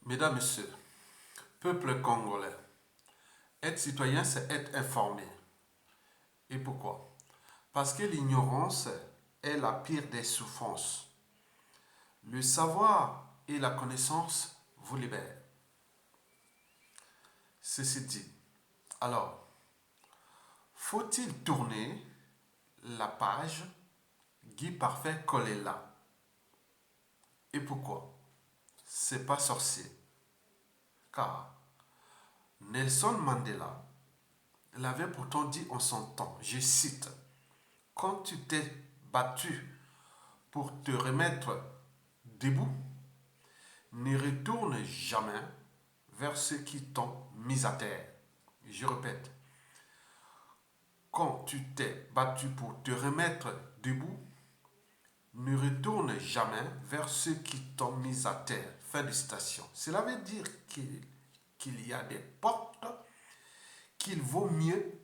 Mesdames, Messieurs, peuple congolais, être citoyen, c'est être informé. Et pourquoi? Parce que l'ignorance est la pire des souffrances. Le savoir et la connaissance vous libèrent. Ceci dit, alors, faut-il tourner la page Guy Parfait collé là? Et pourquoi? C'est pas sorcier. Car Nelson Mandela l'avait pourtant dit en son temps, je cite, quand tu t'es battu pour te remettre debout, ne retourne jamais vers ceux qui t'ont mis à terre. Je répète, quand tu t'es battu pour te remettre debout, ne retourne jamais vers ceux qui t'ont mis à terre. Fin de citation. Cela veut dire qu'il y a des portes qu'il vaut mieux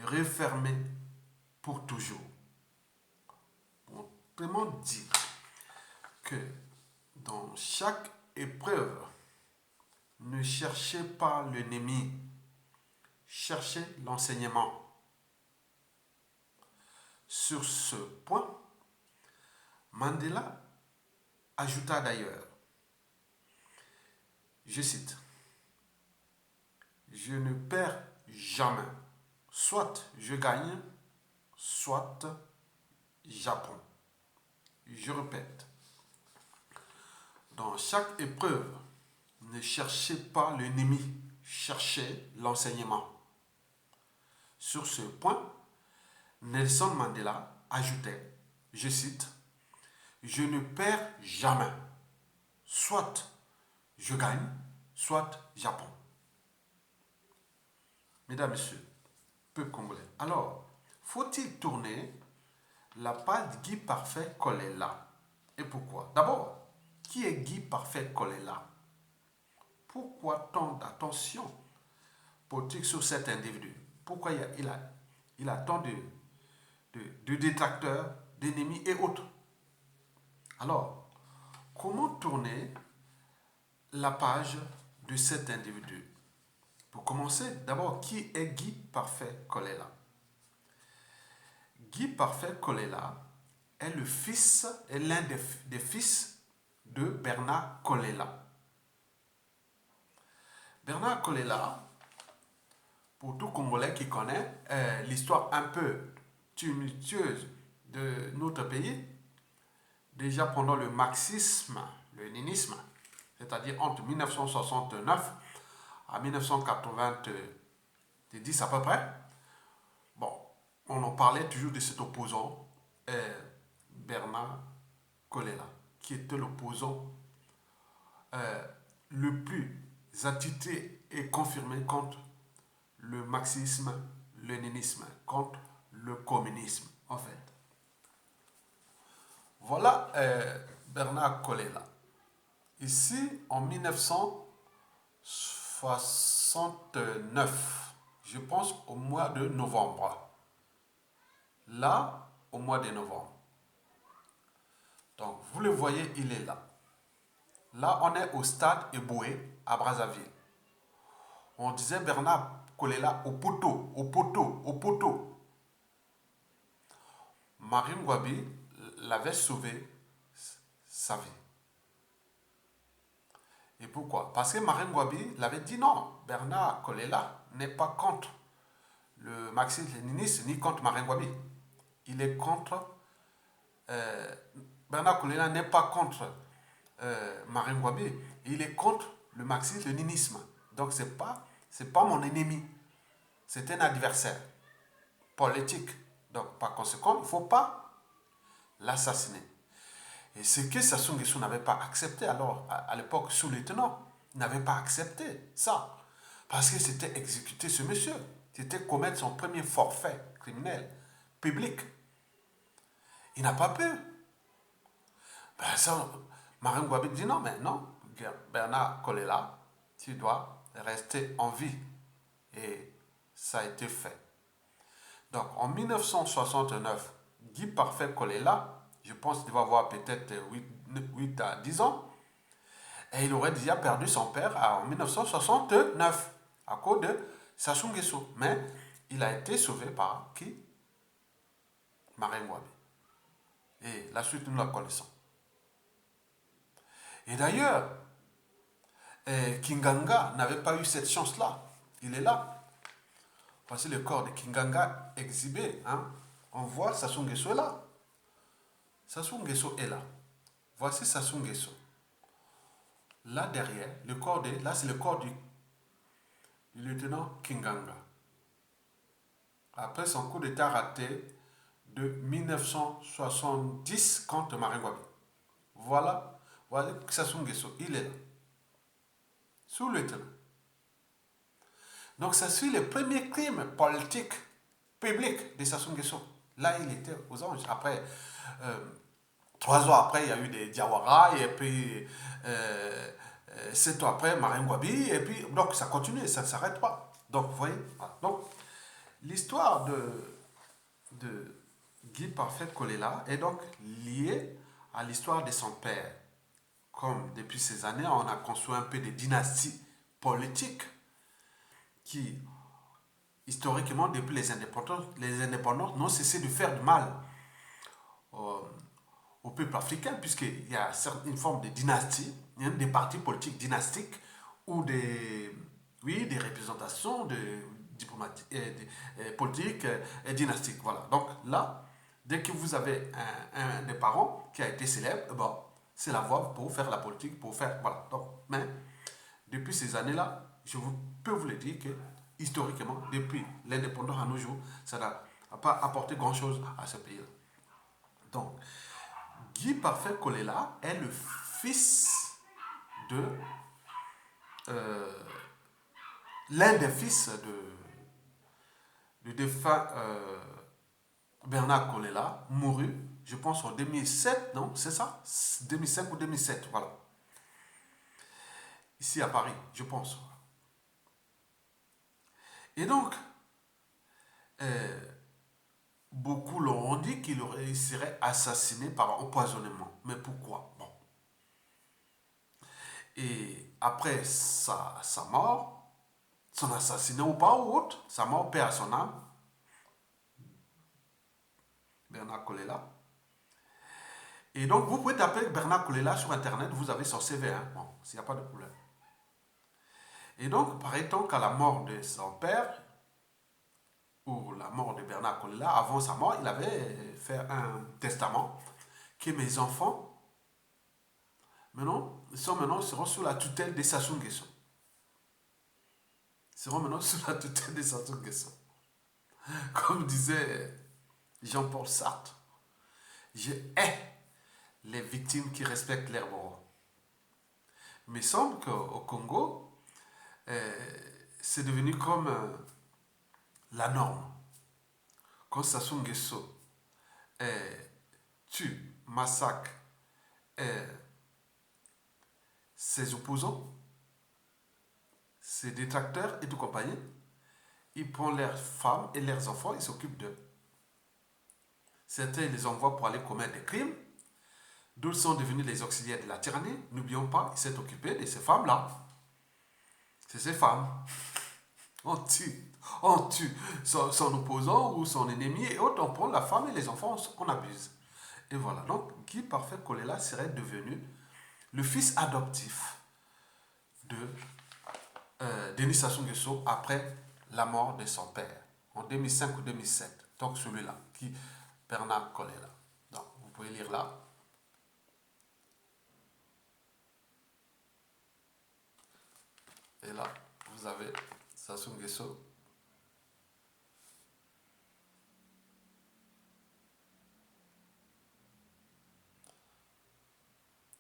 refermer pour toujours. Autrement dit, que dans chaque épreuve, ne cherchez pas l'ennemi, cherchez l'enseignement. Sur ce point, Mandela ajouta d'ailleurs, je cite, je ne perds jamais, soit je gagne, soit j'apprends. Je répète, dans chaque épreuve, ne cherchez pas l'ennemi, cherchez l'enseignement. Sur ce point, Nelson Mandela ajoutait, je cite, je ne perds jamais, soit je gagne, soit j'apprends. Mesdames, Messieurs, peuple congolais, alors, faut-il tourner la page Guy Parfait Kolela? Et pourquoi? D'abord, qui est Guy Parfait Kolela? Pourquoi tant d'attention politique sur cet individu? Pourquoi il a tant de détracteurs, d'ennemis et autres? Alors, comment tourner la page de cet individu? Pour commencer, d'abord, qui est Guy Parfait Kolela? Guy Parfait Kolela est le fils, est l'un des fils de Bernard Kolela. Bernard Kolela, pour tout Congolais qui connaît l'histoire un peu tumultueuse de notre pays, déjà pendant le marxisme, le léninisme, c'est-à-dire entre 1969 à 1990 à peu près, bon, on en parlait toujours de cet opposant, Bernard Kolela, qui était l'opposant le plus attité et confirmé contre le marxisme, le léninisme, contre le communisme, en fait. Voilà Bernard Kolela. Ici, en 1969, je pense au mois de novembre. Là, au mois de novembre. Donc, vous le voyez, il est là. Là, on est au stade Eboué, à Brazzaville. On disait Bernard Kolela au poteau, au poteau, au poteau. Marie Ngouabi l'avait sauvé sa vie. Et pourquoi? Parce que Marie Ngouabi l'avait dit non, Bernard Kolela n'est pas contre le marxisme-léninisme ni contre Marie Ngouabi. Il est contre... Bernard Kolela n'est pas contre Marie Ngouabi, il est contre le marxisme-léninisme. Donc c'est pas mon ennemi, c'est un adversaire politique. Donc par conséquent, il ne faut pas l'assassiner. Et ce que Sassou Nguesso n'avait pas accepté alors, à l'époque, sous-lieutenant, il n'avait pas accepté ça. Parce que c'était exécuter ce monsieur. C'était commettre son premier forfait criminel public. Il n'a pas pu. Ben ça, Marie Ngouabi dit non, mais non, Bernard Kolela, tu dois rester en vie. Et ça a été fait. Donc en 1969, Guy Parfait Kolela, je pense qu'il va avoir peut-être 8 à 10 ans, Et il aurait déjà perdu son père en 1969 à cause de Sassou Nguesso. Mais il a été sauvé par qui? Marine Wade. Et la suite, nous la connaissons. Et d'ailleurs, Kinganga n'avait pas eu cette chance-là. Il est là. Voici le corps de Kinganga exhibé. Hein. On voit Sassou Nguesso est là. Sassou Nguesso est là. Voici Sassou Nguesso. Là derrière, le corps de, là c'est le corps du lieutenant Kinganga. Après son coup d'état raté de 1970 contre Marine Wade. Voilà, voilà Sassou Nguesso, il est là. Sous-lieutenant. Donc ça suit le premier crime politique public de Sassou Nguesso. Là, il était aux anges. Après, 3 ans après, il y a eu des Diawara, et puis 7 ans après, Marine Gwabi, et puis, donc ça continue, ça ne s'arrête pas. Donc, vous voyez, voilà. Donc, l'histoire de Guy Parfait Kolela est donc liée à l'histoire de son père. Comme depuis ces années, on a construit un peu des dynasties politiques qui, historiquement, depuis les indépendances n'ont cessé de faire du mal au peuple africain, puisqu'il y a une forme de dynastie, des partis politiques dynastiques ou des représentations diplomatiques, politiques et dynastiques. Voilà. Donc là, dès que vous avez un des parents qui a été célèbre, bon, c'est la voie pour faire la politique, pour faire. Voilà. Donc, mais depuis ces années-là, peux vous le dire que historiquement, depuis l'indépendance à nos jours, ça n'a pas apporté grand-chose à ce pays-là. Donc, Guy Parfait Kolela est le fils de l'un des fils de défunt Bernard Kolela, mouru, je pense en 2007, non, c'est ça, 2005 ou 2007, voilà. Ici à Paris, je pense. Et donc, beaucoup l'ont dit qu'il serait assassiné par empoisonnement. Mais pourquoi? Bon. Et après sa mort, son assassinat ou pas ou autre, sa mort perd son âme, Bernard Kolela. Et donc, vous pouvez taper Bernard Kolela sur Internet, vous avez son CV, hein? Bon, s'il n'y a pas de problème. Et donc, paraît-on qu'à la mort de son père, ou la mort de Bernard Kolela, avant sa mort, il avait fait un testament que mes enfants, seront sous la tutelle de Sassou Nguesso. Seront maintenant sous la tutelle de Sassou Nguesso. Comme disait Jean-Paul Sartre, je hais les victimes qui respectent leurs morts. Mais il semble qu'au Congo, c'est devenu comme la norme. Quand Sassou Nguesso tue, massacre ses opposants, ses détracteurs et tout compagnie, il prend leurs femmes et leurs enfants, il s'occupe d'eux. Certains les envoient pour aller commettre des crimes, d'autres sont devenus les auxiliaires de la tyrannie. N'oublions pas, il s'est occupé de ces femmes-là. C'est ces femmes. On tue son opposant ou son ennemi et autres, on prend la femme et les enfants, on abuse. Et voilà, donc Guy Parfait Kolela serait devenu le fils adoptif de Denis Sassou Nguesso après la mort de son père en 2005 ou 2007. Donc celui-là, qui Bernard Kolela. Donc vous pouvez lire là. Et là, vous avez Sassou Nguesso.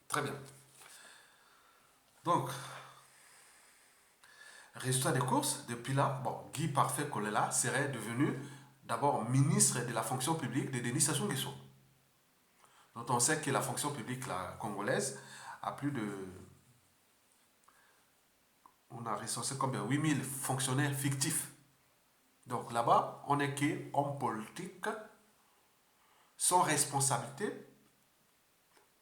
Très bien. Donc, résultat des courses, depuis là, bon, Guy Parfait Kolela serait devenu d'abord ministre de la fonction publique de Denis Sassou Nguesso. Donc on sait que la fonction publique congolaise a plus de... On a recensé combien? 8000 fonctionnaires fictifs. Donc là-bas, on est qu'homme politique sans responsabilité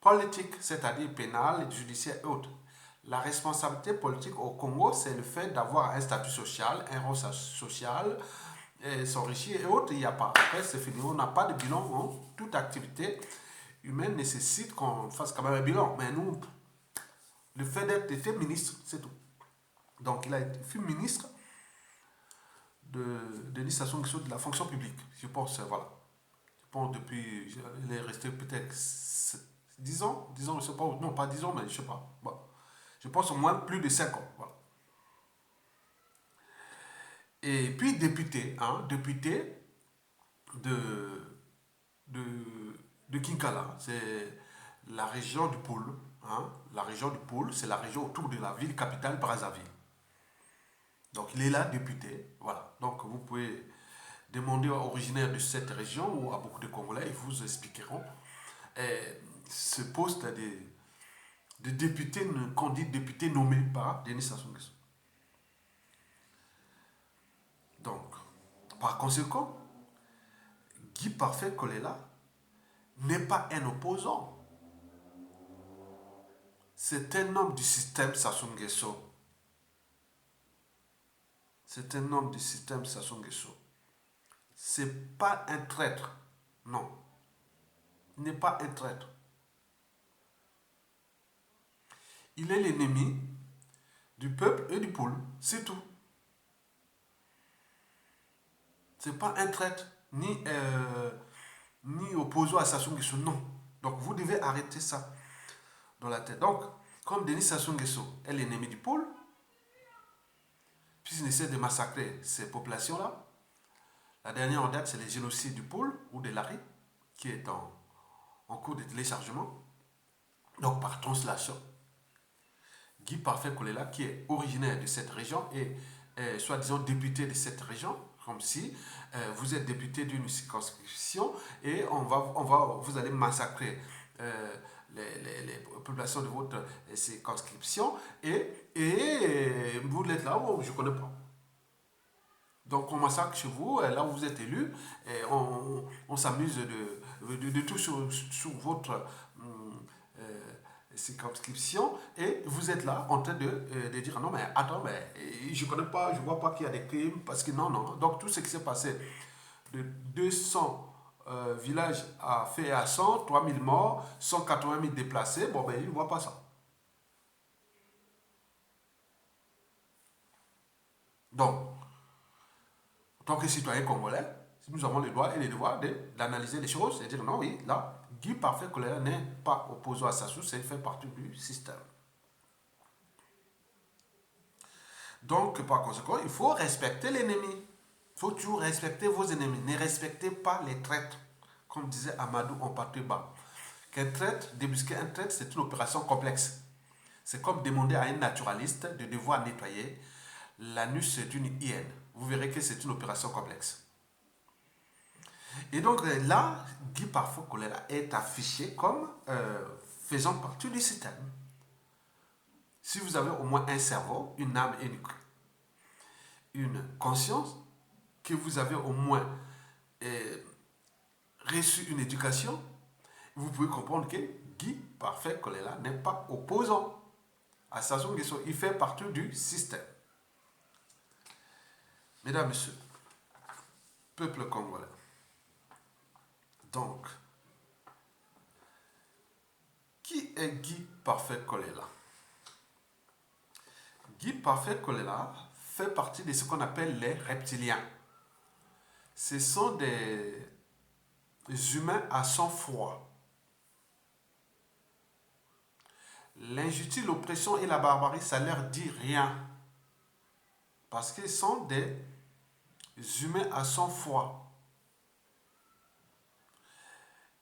politique, c'est-à-dire pénale, judiciaire et autres. La responsabilité politique au Congo, c'est le fait d'avoir un statut social, un rôle social, s'enrichir et autres. Il n'y a pas. Après, c'est fini. On n'a pas de bilan. Hein. Toute activité humaine nécessite qu'on fasse quand même un bilan. Mais nous, le fait d'être été ministre, c'est tout. Donc, il a été fut ministre de l'administration de la fonction publique. Je pense, voilà. Je pense depuis, il est resté peut-être 10 ans, 10 ans, je ne sais pas, non pas 10 ans, mais je ne sais pas. Voilà. Je pense au moins plus de 5 ans. Voilà. Et puis député, hein, député de, de, de Kinkala, c'est la région du pôle. Hein, la région du pôle, c'est la région autour de la ville capitale Brazzaville. Donc il est là député. Voilà. Donc vous pouvez demander aux originaires de cette région ou à beaucoup de Congolais, ils vous expliqueront. Et ce poste de député, qu'on dit député nommé par Denis Sassou Nguesso. Donc, par conséquent, Guy Parfait Kolela n'est pas un opposant. C'est un homme du système Sassou Nguesso. C'est un homme du système Sassou Nguesso. C'est pas un traître. Non. Il n'est pas un traître. Il est l'ennemi du peuple et du pôle. C'est tout. C'est pas un traître, ni opposant à Sassou Nguesso. Non. Donc vous devez arrêter ça dans la tête. Donc, comme Denis Sassou Nguesso est l'ennemi du pôle, puisqu'il essaie de massacrer ces populations-là, la dernière en date, c'est le génocide du pôle ou de l'Ari, qui est en cours de téléchargement. Donc, par translation, Guy Parfait Kolela, qui est originaire de cette région et soi-disant député de cette région, comme si vous êtes député d'une circonscription et vous allez massacrer les populations de votre circonscription et vous êtes là, oh, je ne connais pas. Donc on massacre chez vous, là où vous êtes élu, et on s'amuse de tout sur votre circonscription, et vous êtes là en train de dire non mais attends, mais je ne connais pas, je ne vois pas qu'il y a des crimes, parce que non. Donc tout ce qui s'est passé de 200 villages à fait à 100, 3000 morts, 180 000 déplacés, bon ben il ne voit pas ça. Donc, en tant que citoyen congolais, nous avons le droit et le devoir d'analyser les choses et de dire non, oui, là, Guy Parfait Kolela n'est pas opposé à Sassou, c'est fait partie du système. Donc, par conséquent, il faut respecter l'ennemi. Il faut toujours respecter vos ennemis. Ne respectez pas les traîtres. Comme disait Amadou Ompateba. Qu'un traître, débusquer un traître, c'est une opération complexe. C'est comme demander à un naturaliste de devoir nettoyer l'anus d'une hyène. Vous verrez que c'est une opération complexe. Et donc là, Guy Parfait Kolela est affiché comme faisant partie du système. Si vous avez au moins un cerveau, une âme et une conscience, que vous avez au moins reçu une éducation, vous pouvez comprendre que Guy Parfait Kolela n'est pas opposant à Sassou Nguesso. Il fait partie du système. Mesdames, Messieurs, peuple congolais. Donc, qui est Guy Parfait Kolela? Guy Parfait Kolela fait partie de ce qu'on appelle les reptiliens. Ce sont des humains à sang-froid. L'injustice, l'oppression et la barbarie, ça ne leur dit rien. Parce qu'ils sont des humains à sang-froid.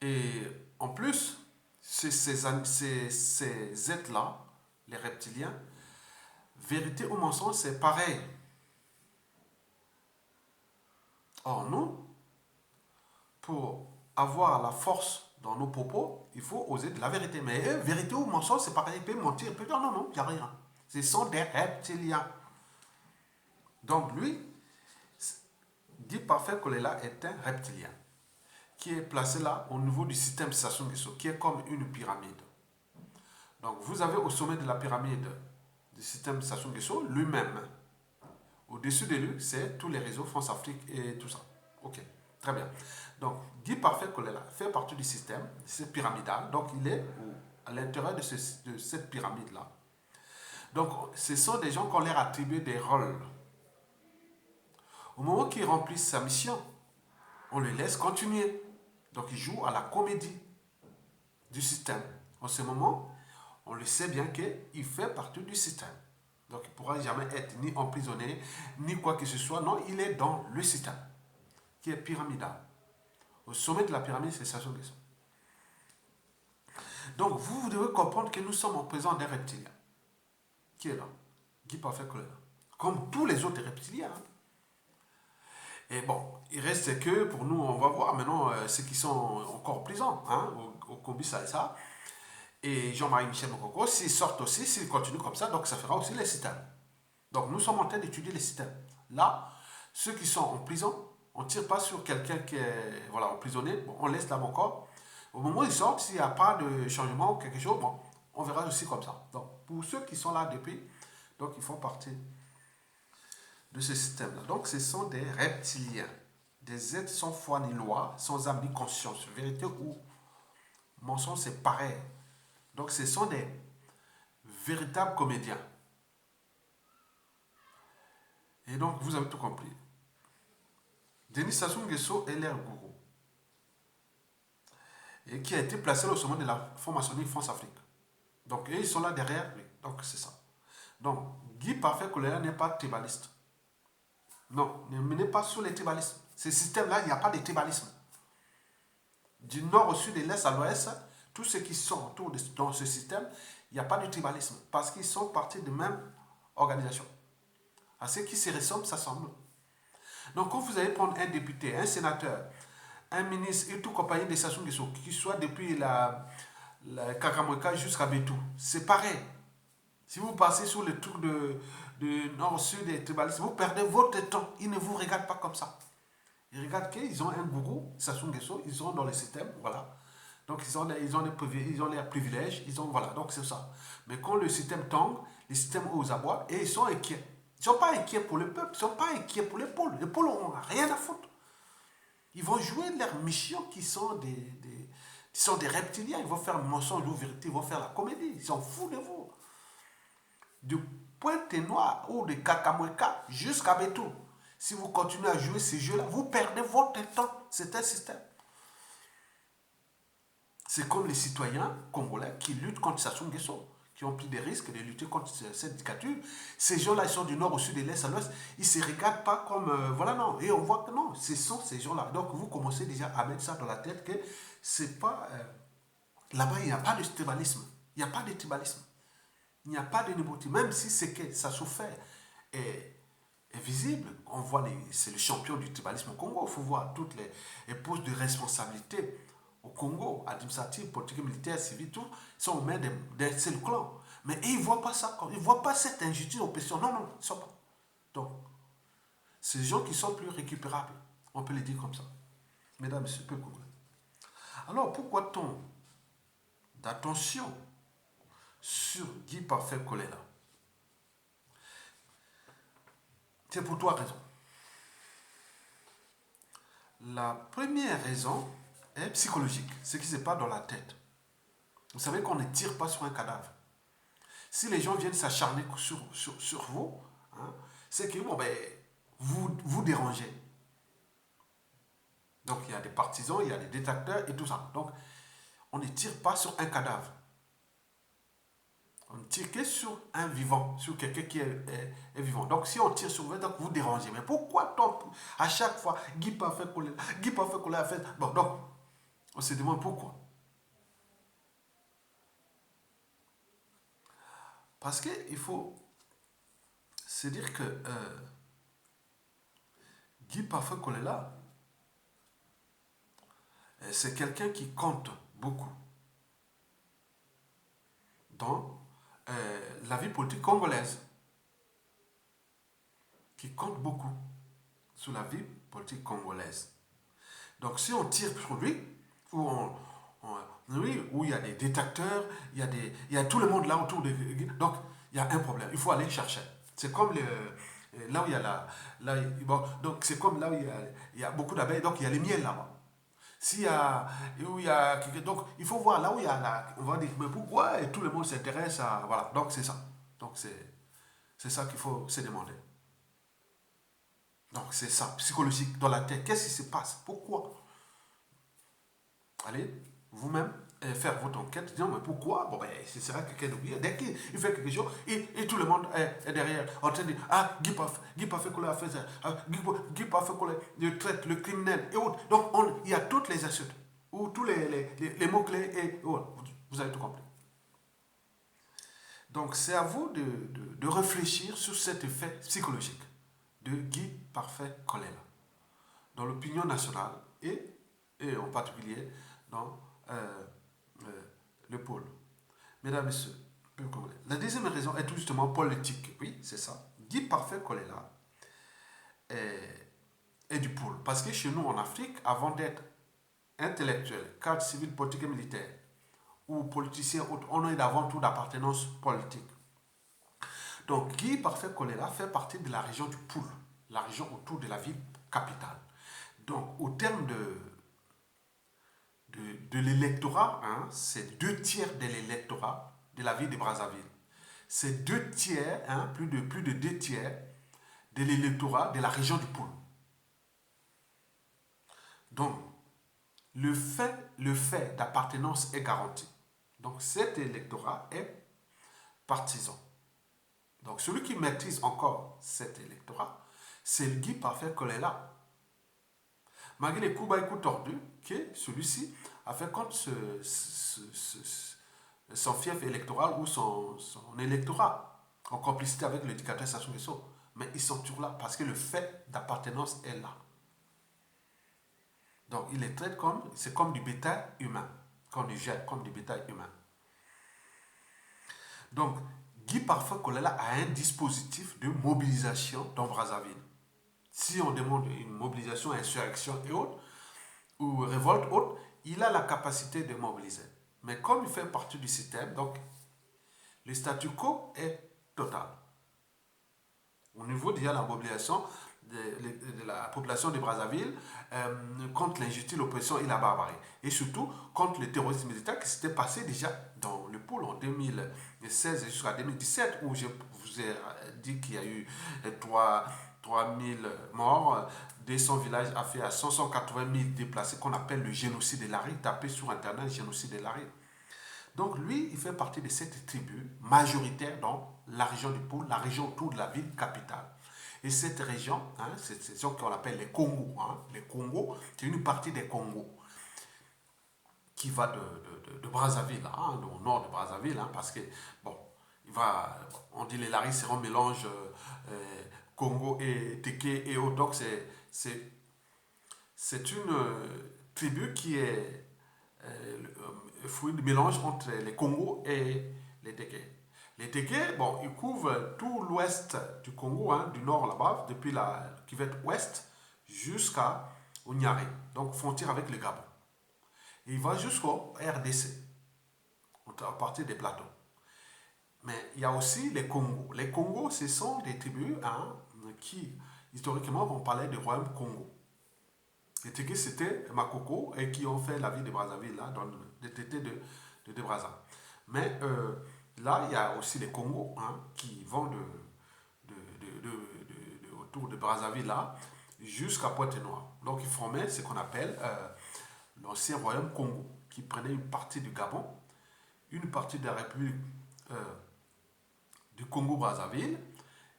Et en plus, ces êtres-là, les reptiliens, vérité ou mensonge, c'est pareil. Or, nous, pour avoir la force dans nos propos, il faut oser de la vérité. Mais vérité ou mensonge, c'est pareil. Il peut mentir, il peut dire non, il n'y a rien. Ce sont des reptiliens. Donc, lui, Guy Parfait Kolela est un reptilien qui est placé là au niveau du système Sassou Nguesso, qui est comme une pyramide. Donc, vous avez au sommet de la pyramide système Sassou Nguesso lui-même. Au-dessus de lui, c'est tous les réseaux France-Afrique et tout ça. Ok, très bien. Donc, Guy Parfait Kolela fait partie du système, c'est pyramidal. Donc, il est à l'intérieur de cette pyramide-là. Donc, ce sont des gens qu'on leur attribue des rôles. Au moment qu'il remplit sa mission, on le laisse continuer. Donc, il joue à la comédie du système. En ce moment, on le sait bien qu'il fait partie du système. Donc, il ne pourra jamais être ni emprisonné, ni quoi que ce soit. Non, il est dans le système, qui est pyramidal. Au sommet de la pyramide, c'est Sassou Nguesso. Donc, vous devez comprendre que nous sommes en présence d'un reptilien. Qui est là? Guy Parfait Kolela. Comme tous les autres reptiliens. Et bon, il reste que, pour nous, on va voir maintenant ceux qui sont encore en prison, au Kombi Salsa. Et Jean-Marie Michel Mokoko, s'ils sortent aussi, s'ils continuent comme ça, donc ça fera aussi les systèmes. Donc nous sommes en train d'étudier les systèmes. Là, ceux qui sont en prison, on ne tire pas sur quelqu'un qui est emprisonné, bon, on laisse là encore. Au moment où ils sortent, s'il n'y a pas de changement ou quelque chose, bon, on verra aussi comme ça. Donc pour ceux qui sont là depuis, donc ils font partie de ce système-là. Donc ce sont des reptiliens, des êtres sans foi ni loi, sans âme ni conscience. Vérité ou mensonge, c'est pareil. Donc ce sont des véritables comédiens. Et donc vous avez tout compris. Denis Sassou Nguesso est leur gourou. Et qui a été placé au sommet de la franc-maçonnerie France-Afrique. Donc ils sont là derrière lui. Donc c'est ça. Donc Guy Parfait Kolela n'est pas tribaliste. Non, ne menez pas sur les tribalismes. Ce système-là, il n'y a pas de tribalisme. Du nord au sud et de l'est à l'ouest, tous ceux qui sont autour dans ce système, il n'y a pas de tribalisme. Parce qu'ils sont partis de même organisation. À ceux qui se ressemblent, s'assemblent. Donc, quand vous allez prendre un député, un sénateur, un ministre et tout compagnie de Sassou Nguesso, qui soit depuis la Kakamweka jusqu'à Betou, c'est pareil. Si vous passez sur le truc de nord-sud et tribalisme, vous perdez votre temps. Ils ne vous regardent pas comme ça. Ils regardent qu'ils ont un gourou, Sassou Nguesso, ils sont dans le système, voilà. Donc ils ont les privilèges, voilà, donc c'est ça. Mais quand le système tombe, le système aux abois, et ils sont inquiets. Ils ne sont pas inquiets pour le peuple, ils ne sont pas inquiets pour les pôles. Les pôles n'ont rien à foutre. Ils vont jouer leur mission qui sont des reptiliens. Ils vont faire mensonge ou vérité, ils vont faire la comédie. Ils s'en foutent de vous. Du Pointe-Noire ou de Kakamweka jusqu'à Betou. Si vous continuez à jouer ces jeux-là, vous perdez votre temps. C'est un système. C'est comme les citoyens congolais qui luttent contre Sassou Nguesso, qui ont pris des risques de lutter contre cette dictature. Ces gens-là, ils sont du nord au sud, de l'est à l'ouest. Ils ne se regardent pas comme... voilà, non. Et on voit que non, ce sont ces gens-là. Donc, vous commencez déjà à mettre ça dans la tête que c'est pas... là-bas, il n'y a pas de tribalisme. Il n'y a pas de tribalisme. Il n'y a pas de népotisme. Même si c'est que ça souffert est visible, on voit, c'est le champion du tribalisme au Congo. Il faut voir toutes les postes de responsabilité au Congo, administratif, politique, militaire, civil, tout, sont aux mains d'un seul clan. Mais ils ne voient pas ça, ils ne voient pas cette injustice, oppression. Non, non, ils ne sont pas. Donc, c'est des gens qui sont plus récupérables. On peut les dire comme ça. Mesdames, messieurs, peu congolais. Alors, pourquoi tant d'attention sur Guy Parfait Kolela? C'est pour trois raisons. La première raison est psychologique, ce qui se passe dans la tête. Vous savez qu'on ne tire pas sur un cadavre. Si les gens viennent s'acharner sur vous, c'est que bon, vous dérangez. Donc il y a des partisans, il y a des détracteurs et tout ça. Donc on ne tire pas sur un cadavre. On ne tire que sur un vivant, sur quelqu'un qui est vivant. Donc si on tire sur vous, donc vous dérangez. Mais pourquoi à chaque fois, Guy Parfait Kolela a fait... Bon, donc, on se demande pourquoi. Parce qu'il faut se dire que Guy Parfait Kolela, c'est quelqu'un qui compte beaucoup dans la vie politique congolaise. Qui compte beaucoup sur la vie politique congolaise. Donc si on tire sur lui, où il y a des détracteurs, il y a tout le monde là autour de... Donc il y a un problème. Il faut aller chercher. C'est comme là où il y a bon, donc c'est comme là où il y a beaucoup d'abeilles, donc il y a les miels là-bas. S'il y a, où il y a, donc il faut voir là où il y a on va dire, mais pourquoi et tout le monde s'intéresse à, voilà, donc c'est ça. Donc c'est ça qu'il faut se demander. Donc c'est ça, psychologique dans la tête. Qu'est-ce qui se passe? Pourquoi? Allez, vous-même, faire votre enquête, dire mais pourquoi? Bon ben, ce sera quelqu'un d'oublié. Dès qu'il fait quelque chose, et tout le monde est derrière, en train de dire, ah, Guy Parfait qu'on a fait ça, ah, Guy Parfait qu'on le traite, le criminel, et autres. Donc il y a toutes les insultes, ou tous les mots-clés, et autres. Vous avez tout compris. Donc c'est à vous de réfléchir sur cet effet psychologique de Guy Parfait Colella dans l'opinion nationale et en particulier dans le pôle. Mesdames, Messieurs, la deuxième raison est tout justement politique. Oui, c'est ça. Guy Parfait Colella est du pôle. Parce que chez nous en Afrique, avant d'être intellectuel, cadre civil, politique et militaire, ou politicien, on est avant tout d'appartenance politique. Donc Guy Parfait Colella fait partie de la région du pôle, la région autour de la ville capitale. Donc au terme de l'électorat, hein, c'est 2 tiers de l'électorat de la ville de Brazzaville. C'est 2 tiers, hein, plus de 2 tiers de l'électorat de la région du pôle. Donc, le fait d'appartenance est garanti. Donc, cet électorat est partisan. Donc, celui qui maîtrise encore cet électorat, c'est le Guy Parfait Colella. Malgré les coups bas et coups tordus, que celui-ci a fait contre son fief électoral ou son électorat, en complicité avec l'éducateur Sassou Nguesso. Mais ils sont toujours là parce que le fait d'appartenance est là. Donc, il les traite c'est comme du bétail humain, qu'on les jette comme du bétail humain. Donc, Guy Parfait Colella a un dispositif de mobilisation dans Brazzaville. Si on demande une mobilisation, insurrection et autres, ou révolte autre, il a la capacité de mobiliser. Mais comme il fait partie du système, donc le statu quo est total. Au niveau déjà de la mobilisation de la population de Brazzaville contre l'injustice, l'oppression et la barbarie. Et surtout contre le terrorisme militaire qui s'était passé déjà dans le pôle en 2016 jusqu'à 2017, où je vous ai dit qu'il y a eu 3000 morts, 200 villages affaires à 180 000 déplacés, qu'on appelle le génocide de Lari. Tapez sur internet génocide de Lari. Donc lui, il fait partie de cette tribu majoritaire dans la région du pôle, la région autour de la ville capitale. Et cette région, hein, c'est cette région qu'on appelle les Congos. Hein. Les Congos, c'est une partie des Congos qui va de Brazzaville, hein, au nord de Brazzaville, hein, parce que, bon, on dit les Laris, c'est un mélange Congo et Téké et autres. Donc c'est une tribu qui est fruit du mélange entre les Congos et les Téké. Les Téké, bon, ils couvrent tout l'ouest du Congo, hein, du nord là-bas, depuis la cuvette ouest jusqu'à Niari, donc frontière avec le Gabon. Et il va jusqu'au RDC, à partir des plateaux. Mais il y a aussi les Congos. Les Congos, ce sont des tribus, hein, qui, historiquement, on parlait du royaume Congo. Les Téké, c'était Makoko, et qui ont fait la ville de Brazzaville, là, dans le traité de Brazza. Mais là, il y a aussi les Congos, hein, qui vont autour de Brazzaville, là, jusqu'à Pointe-Noire. Donc, ils formaient ce qu'on appelle l'ancien royaume Congo, qui prenait une partie du Gabon, une partie de la République du Congo-Brazzaville,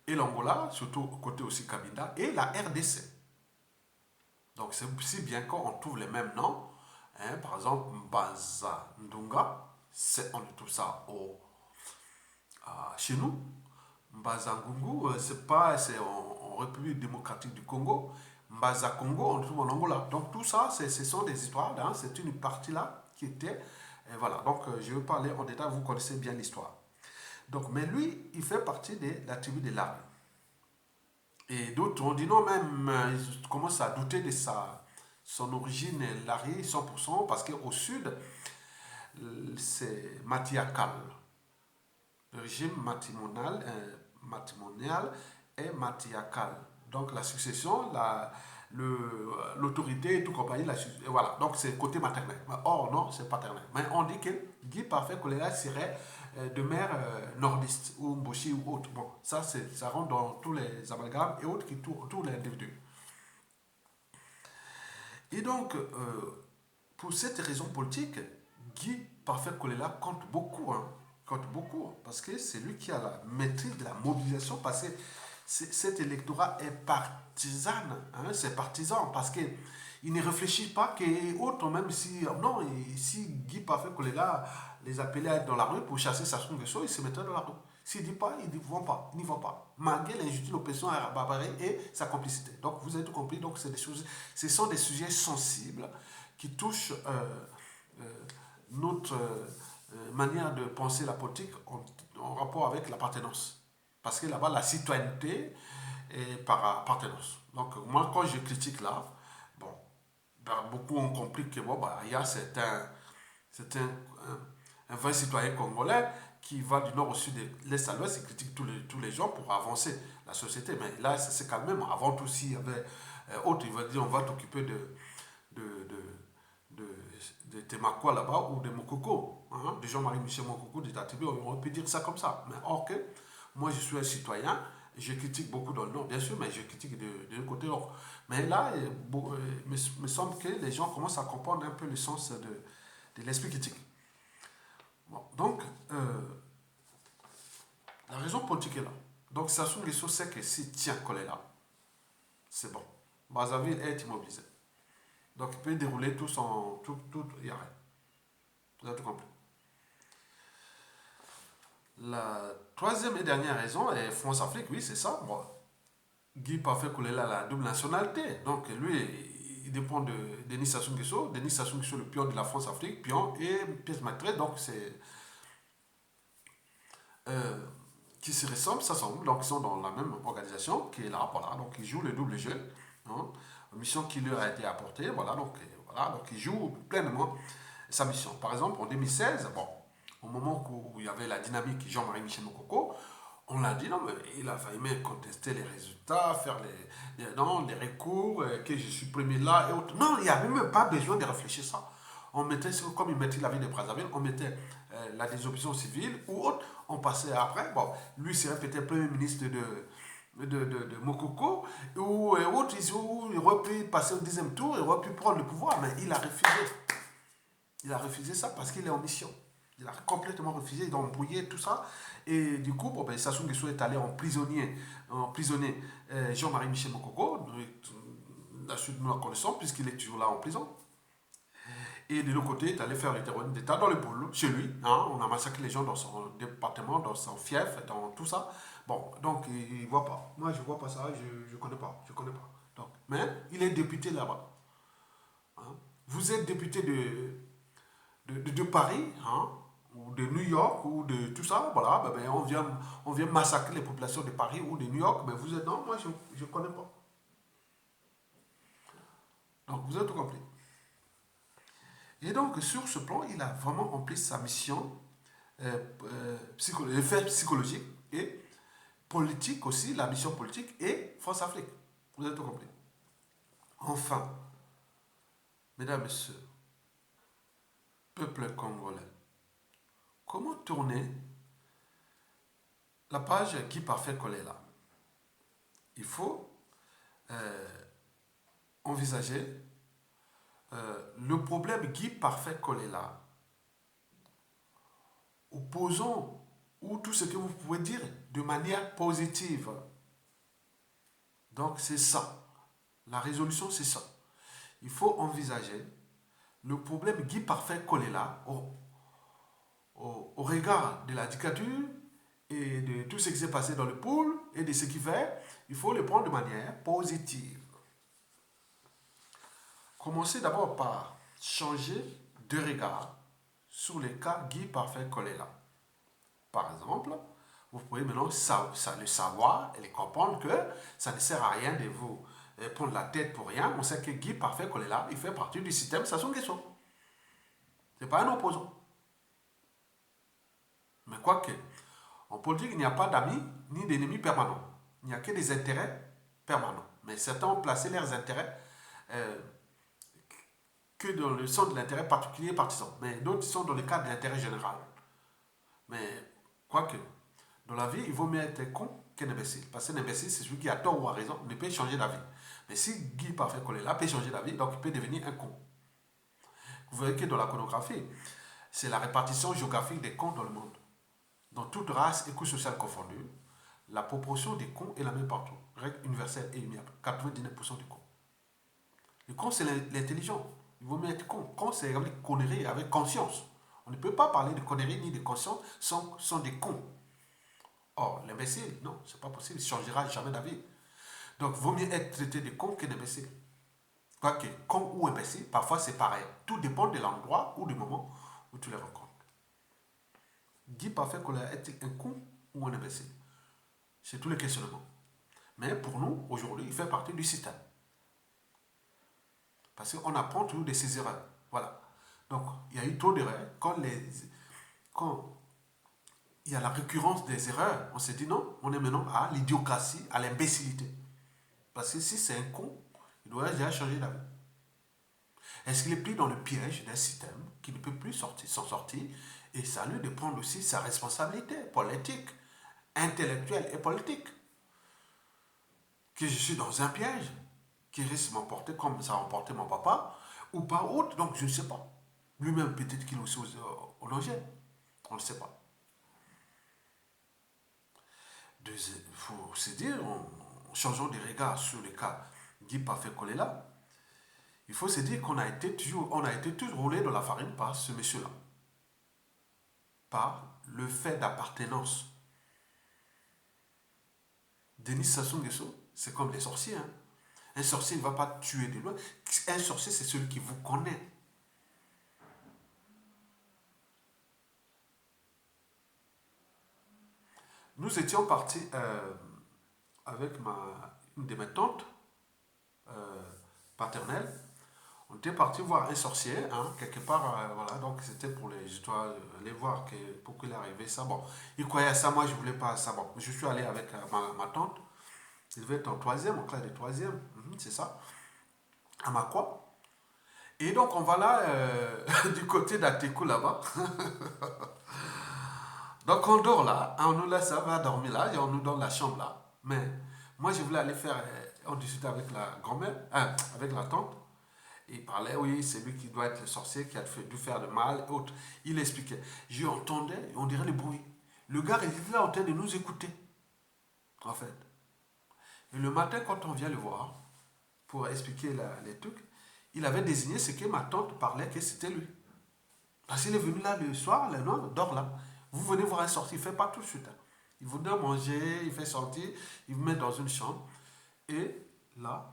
et l'Angola, surtout côté aussi Cabinda, et la RDC. Donc c'est si bien qu'on trouve les mêmes noms, hein, par exemple Mbaza Ndunga, on trouve ça chez nous. Mbaza Ngungu, c'est en République démocratique du Congo. Mbaza Congo, on trouve en Angola. Donc tout ça, ce sont des histoires, hein, c'est une partie là qui était, et voilà. Donc je vais parler en détail, vous connaissez bien l'histoire. Donc, mais lui, il fait partie de la tribu de Lari. Et d'autres ont dit non, même, ils commencent à douter de son origine Lari 100%, parce qu'au sud, c'est matriarcal. Le régime matrimonial est matriarcal. Donc la succession, l'autorité et tout compagnie, voilà. Donc c'est côté maternel. Or non, c'est paternel. Mais on dit que Guy Parfait Kolela serait de mère nordiste ou Mboshi ou autre. Bon, ça rentre dans tous les amalgames et autres qui tous les individus. Et donc, pour cette raison politique, Guy Parfait Kolela compte beaucoup, hein, compte beaucoup, parce que c'est lui qui a la maîtrise de la mobilisation, parce que cet électorat est partisane, hein, c'est partisan, parce que il ne réfléchit pas que autre, même si, non, si Guy Parfait Kolela les appelait à être dans la rue pour chasser Sassou Nguesso, il se mettrait dans la rue. S'il ne dit pas, ils n'y vont pas, ils n'y vont pas. Malgré l'injustice, l'oppression, la barbarie et sa complicité. Donc, vous avez tout compris. Donc, ce sont des sujets sensibles qui touchent notre manière de penser la politique en rapport avec l'appartenance. Parce que là-bas, la citoyenneté est par appartenance. Donc, moi, quand je critique là, bon, ben, beaucoup ont compris que bon, bah, il y a un vrai citoyen congolais qui va du nord au sud, de l'est à l'ouest, il critique tous les gens pour avancer la société. Mais là, ça s'est calmé. Avant tout, s'il y avait autre, il va dire on va t'occuper de Temakwa là-bas ou de Mokoko, hein, de Jean-Marie Michel Mokoko, de Tatibi, on peut dire ça comme ça. Mais or que moi, je suis un citoyen, je critique beaucoup dans le nord, bien sûr, mais je critique de côté nord. Mais là, il me semble que les gens commencent à comprendre un peu le sens de l'esprit critique. Bon, donc, la raison politique est là. Donc, Sassou Nguesso sait que s'il tient Kolela, c'est bon. Brazzaville est immobilisé. Donc, il peut dérouler tout son. Il y a rien. Vous avez tout compris. La troisième et dernière raison est France-Afrique, oui, c'est ça. Bon, Guy Parfait Kolela a la double nationalité. Donc, lui, il dépend de Denis Sassou Nguesso. Denis Sassou Nguesso, le pion de la France-Afrique, pion, et pièce maîtresse. Donc, c'est. Qui se ressemblent, ça semble, donc ils sont dans la même organisation qui est là, voilà, donc ils jouent le double jeu, hein, mission qui leur a été apportée, voilà, donc ils jouent pleinement sa mission. Par exemple, en 2016, bon, au moment où il y avait la dynamique Jean-Marie Michel Mokoko, on l'a dit, non, mais il a failli même contester les résultats, faire les recours, que je suis premier là et autres. Non, il n'y avait même pas besoin de réfléchir ça. On mettait, comme il mettait la ville de Brazzaville, on mettait la désobéissance civile ou autre, on passait après. Bon, lui serait peut-être premier ministre de Mokoko ou autre, il aurait pu passer au deuxième tour, il aurait pu prendre le pouvoir, mais il a refusé. Il a refusé ça parce qu'il est en mission. Il a complètement refusé, il a embrouillé tout ça. Et du coup, bon, ben, Sassou Nguesso est allé emprisonner Jean-Marie Michel Mokoko. La suite, nous la connaissons puisqu'il est toujours là en prison. Et de l'autre côté, il est allé faire le terrorisme d'État dans le pôle, chez lui. Hein, on a massacré les gens dans son département, dans son fief, dans tout ça. Bon, donc il ne voit pas. Moi, je ne vois pas ça, je ne connais pas. Je connais pas. Donc, mais il est député là-bas. Hein. Vous êtes député de Paris, hein, ou de New York, ou de tout ça. Voilà, ben, on vient massacrer les populations de Paris ou de New York. Mais vous êtes, non, moi, je ne connais pas. Donc, vous avez tout compris. Et donc, sur ce plan, il a vraiment rempli sa mission psychologique et politique aussi, la mission politique et France-Afrique. Vous avez tout compris. Enfin, mesdames, messieurs, peuple congolais, comment tourner la page Guy Parfait Kolela? Il faut envisager le problème Guy Parfait Kolela, opposons ou tout ce que vous pouvez dire de manière positive. Donc c'est ça. La résolution, c'est ça. Il faut envisager le problème Guy Parfait Kolela au regard de la dictature et de tout ce qui s'est passé dans le pôle et de ce qui fait. Il faut le prendre de manière positive. Commencez d'abord par changer de regard sur les cas Guy Parfait Kolela. Par exemple, vous pouvez maintenant le savoir et comprendre que ça ne sert à rien de vous prendre la tête pour rien. On sait que Guy Parfait Kolela, il fait partie du système Sassou Nguesso. Ce n'est pas un opposant. Mais quoique, En politique, il n'y a pas d'amis ni d'ennemis permanents. Il n'y a que des intérêts permanents. Mais certains ont placé leurs intérêts euh, que dans le sens de l'intérêt particulier partisan. Mais d'autres sont dans le cadre de l'intérêt général. Mais, quoique, dans la vie, il vaut mieux être con qu'un imbécile. Parce qu'un imbécile, c'est celui qui a tort ou a raison, ne peut changer d'avis. Mais si Guy Parfait Kolela peut changer d'avis, donc il peut devenir un con. Vous voyez que dans la chronographie, c'est la répartition géographique des cons dans le monde. Dans toute race et couche sociale confondue, la proportion des cons est la même partout. Règle universelle et immuable. 99% des cons. Le con, c'est l'intelligent. Il vaut mieux être con. Con, c'est la connerie avec conscience. On ne peut pas parler de conneries ni de conscience sans des cons. Or, l'imbécile, non, c'est pas possible. Il ne changera jamais d'avis. Donc, il vaut mieux être traité de con qu'un imbécile. Quoique, con ou imbécile, parfois c'est pareil. Tout dépend de l'endroit ou du moment où tu les rencontres. Dis parfait qu'on est un con ou un imbécile. C'est tous les questionnements. Mais pour nous, aujourd'hui, il fait partie du système. Parce qu'on apprend toujours de ses erreurs. Voilà. Donc, il y a eu trop d'erreurs. Quand il y a la récurrence des erreurs, on s'est dit non, on est maintenant à l'idiocratie, à l'imbécilité. Parce que si c'est un con, il doit déjà changer d'avis. Est-ce qu'il est pris dans le piège d'un système qui ne peut plus s'en sortir et ça lui de prendre aussi sa responsabilité politique, intellectuelle et politique. Que je suis dans un piège qui risque de m'emporter comme ça a emporté mon papa ou pas autre, donc je ne sais pas. Lui-même peut-être qu'il est aussi au danger, on ne sait pas. Il faut se dire, en changeant de regard sur le cas Guy Parfait Kolela, il faut se dire qu'on a été toujours roulé dans la farine par ce monsieur-là. Par le fait d'appartenance. Denis Sassou Nguesso, c'est comme les sorciers. Hein. Un sorcier ne va pas tuer de loin. Un sorcier, c'est celui qui vous connaît. Nous étions partis avec une de mes tantes paternelles. On était parti voir un sorcier, hein, quelque part, voilà, donc c'était pour je dois aller voir pour qu'il arrive ça. Bon, il croyait à ça, moi je voulais pas à ça. Bon, je suis allé avec ma tante, il devait être en troisième, en classe de troisième, c'est ça, à Makwa. Et donc on va là, du côté d'Atekou là-bas. Donc on dort là, on nous laisse, on va dormir là, et on nous donne la chambre là. Mais moi je voulais aller faire, on discutait avec la grand-mère, avec la tante. Il parlait, oui, c'est lui qui doit être le sorcier, qui a dû faire le mal, et autres. Il expliquait. Je entendais, on dirait le bruit. Le gars, il était là en train de nous écouter, en fait. Et le matin, quand on vient le voir, pour expliquer les trucs, il avait désigné ce que ma tante parlait, que c'était lui. Parce qu'il est venu là le soir, le noir, dort là. Vous venez voir un sorcier, il ne fait pas tout de suite. Hein. Il vous donne à manger, il fait sortir, il vous met dans une chambre. Et là,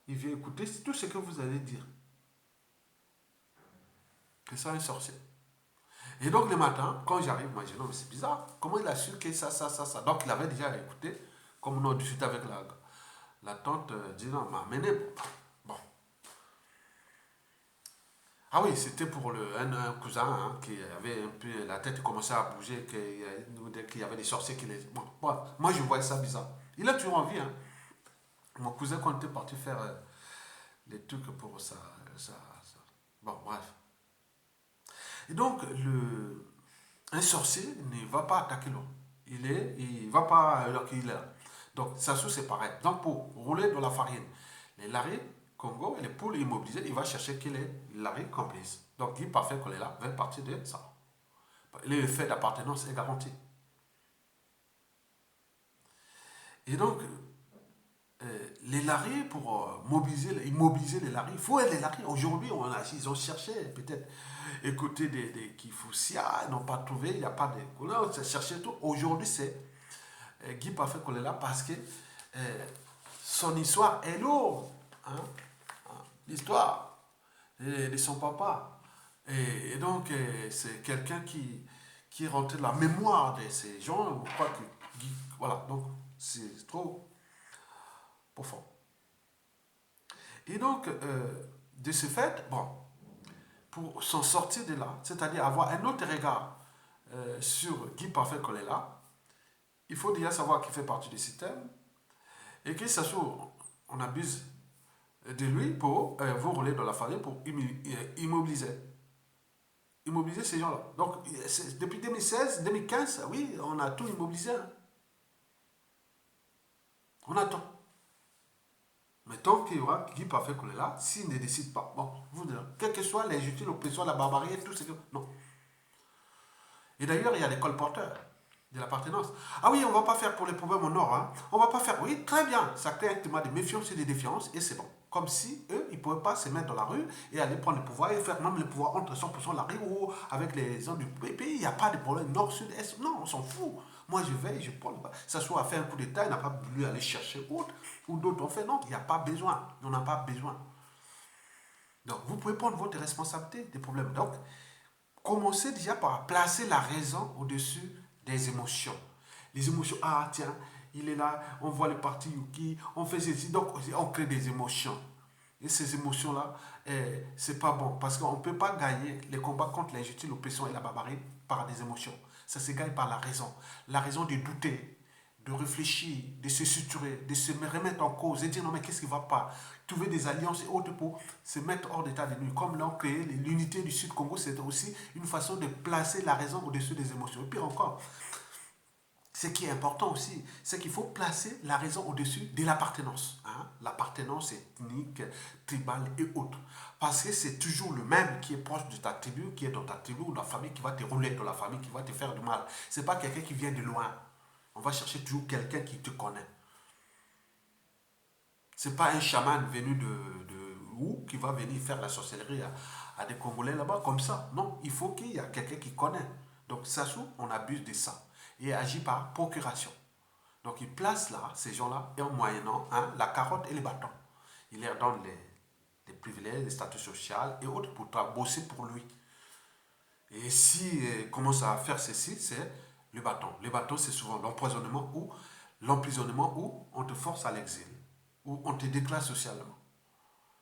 il vient écouter tout ce que vous allez dire. C'est ça un sorcier. Et donc le matin, quand j'arrive, moi je dis non mais c'est bizarre. Comment il a su que ça. Donc il avait déjà écouté, comme on a discuté avec la tante, dit non, m'a amené. Bon. Ah oui, c'était pour un cousin hein, qui avait un peu la tête commençait à bouger, qu'il y avait des sorciers qui les. Bon, moi je voyais ça bizarre. Il a toujours envie. Hein. Mon cousin, quand on était parti faire les trucs pour ça. Bon, bref. Et donc, un sorcier ne va pas attaquer l'homme. Il va pas alors qu'il est là. Donc, Sassou, c'est pareil. Donc, pour rouler dans la farine, les laris Congo et les poules immobilisées, il va chercher que les laris complices. Donc, il parfait qu'on est là, fait partie de ça. Le fait d'appartenance est garanti. Et donc, les laris, pour immobiliser les laris, il faut être les laris. Aujourd'hui, ils ont cherché, peut-être, écouter des Kifoussia, ils n'ont pas trouvé, il n'y a pas de. On a cherché tout. Aujourd'hui, c'est Guy Parfait qu'on est là parce que son histoire est lourde. Hein? L'histoire de son papa. Et donc, c'est quelqu'un qui est rentré dans la mémoire de ces gens. Je crois que voilà, donc, c'est trop profond. Et donc, de ce fait, bon, pour s'en sortir de là, c'est-à-dire avoir un autre regard sur Guy Parfait Kolela, il faut déjà savoir qu'il fait partie du système et que ça on abuse de lui pour vous rouler dans la farine pour immobiliser. Immobiliser ces gens-là. Donc, depuis 2016, 2015, oui, on a tout immobilisé. Hein. On attend. Mais tant qu'il y aura qui parfait qu'on est là, s'il ne décide pas, bon, vous direz, quelle que soit l'injustice, l'oppression, la barbarie, tout ce que. Non. Et d'ailleurs, il y a des colporteurs de l'appartenance. Ah oui, on ne va pas faire pour les problèmes au nord. Hein. On ne va pas faire. Oui, très bien. Ça crée un climat de méfiance et de défiance et c'est bon. Comme si eux, ils ne pouvaient pas se mettre dans la rue et aller prendre le pouvoir et faire même le pouvoir entre 100% de la rue ou avec les gens du pays. Il n'y a pas de problème nord, sud, est. Non, on s'en fout. Moi, je vais et je prends. Ça soit à faire un coup d'État, il n'a pas voulu aller chercher autre. Ou d'autres ont fait. Non, il n'y a pas besoin. On n'a pas besoin. Donc, vous pouvez prendre votre responsabilité des problèmes. Donc, commencez déjà par placer la raison au-dessus des émotions. Les émotions, ah tiens, il est là, on voit le parti Yuki, on fait ceci, donc on crée des émotions. Et ces émotions-là, c'est pas bon, parce qu'on ne peut pas gagner les combats contre l'injustice, l'oppression et la barbarie par des émotions. Ça se gagne par la raison. La raison de douter, de réfléchir, de se suturer, de se remettre en cause et dire non mais qu'est-ce qui ne va pas, trouver des alliances et autres pour se mettre hors d'état de nuit. Comme l'ont créé l'unité du Sud-Congo, c'est aussi une façon de placer la raison au-dessus des émotions. Et pire encore, ce qui est important aussi, c'est qu'il faut placer la raison au-dessus de l'appartenance. Hein? L'appartenance ethnique, tribale et autres. Parce que c'est toujours le même qui est proche de ta tribu, qui est dans ta tribu ou dans la famille, qui va te rouler dans la famille, qui va te faire du mal. Ce n'est pas quelqu'un qui vient de loin. On va chercher toujours quelqu'un qui te connaît. Ce n'est pas un chaman venu de où qui va venir faire la sorcellerie à des Congolais là-bas comme ça. Non, il faut qu'il y ait quelqu'un qui connaît. Donc ça, on abuse de ça et agit par procuration. Donc il place là, ces gens-là, et en moyennant hein, la carotte et les bâtons. Il leur donne les privilèges, les statuts sociaux et autres pour bosser pour lui. Et si commence à faire ceci, c'est le bâton. Le bâton, c'est souvent l'empoisonnement ou l'emprisonnement où on te force à l'exil, où on te déclare socialement.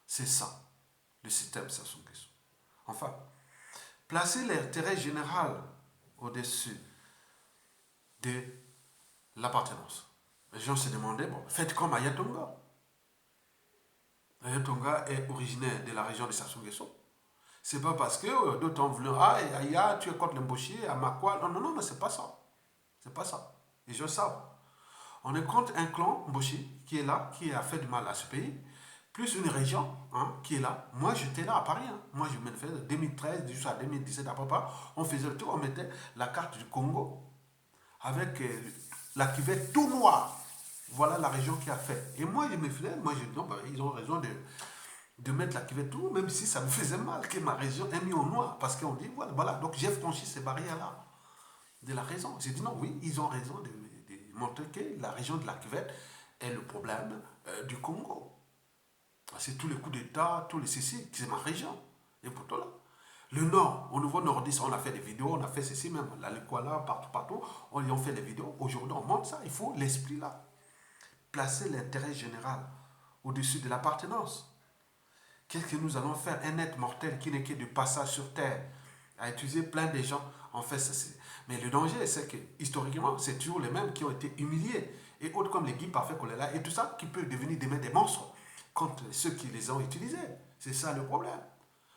C'est ça, le système Sassou Nguesso. Enfin, placer l'intérêt général au-dessus de l'appartenance. Les gens se demandaient, bon, faites comme Ayatonga. Ayatonga est originaire de la région de Sassou Nguesso. C'est pas parce que d'autres ont voulu, ah, Aya, tu es contre l'embauché, à Makwa. Non, non, non, non, c'est pas ça. C'est pas ça. Les gens savent. On est contre un clan Mboshi qui est là, qui a fait du mal à ce pays, plus une région hein, qui est là. Moi, j'étais là à Paris. Hein. Moi, je me faisais de 2013 jusqu'à 2017 à peu près. On faisait le tour, on mettait la carte du Congo avec la cuvette tout noire. Voilà la région qui a fait. Et moi, je me faisais, moi, je dis non, ben, ils ont raison de mettre la cuvette tout, même si ça me faisait mal que ma région ait mis au noir. Parce qu'on dit, voilà, voilà. Donc, j'ai franchi ces barrières-là de la raison. J'ai dit non, oui, ils ont raison de montrer que la région de la cuvette est le problème du Congo. C'est tous les coups d'État, tous les ceci, c'est ma région. Et pourtant là, le nord, au niveau nordiste, on a fait des vidéos, on a fait ceci même, la Lekwala, partout, partout, on y a fait des vidéos. Aujourd'hui, on montre ça, il faut l'esprit là. Placer l'intérêt général au-dessus de l'appartenance. Qu'est-ce que nous allons faire? Un être mortel qui n'est que de passage sur terre, a utilisé plein de gens, en fait, ceci. Mais le danger, c'est que, historiquement, c'est toujours les mêmes qui ont été humiliés. Et autres comme les Guy Parfait Kolela et tout ça, qui peuvent devenir des monstres contre ceux qui les ont utilisés. C'est ça le problème.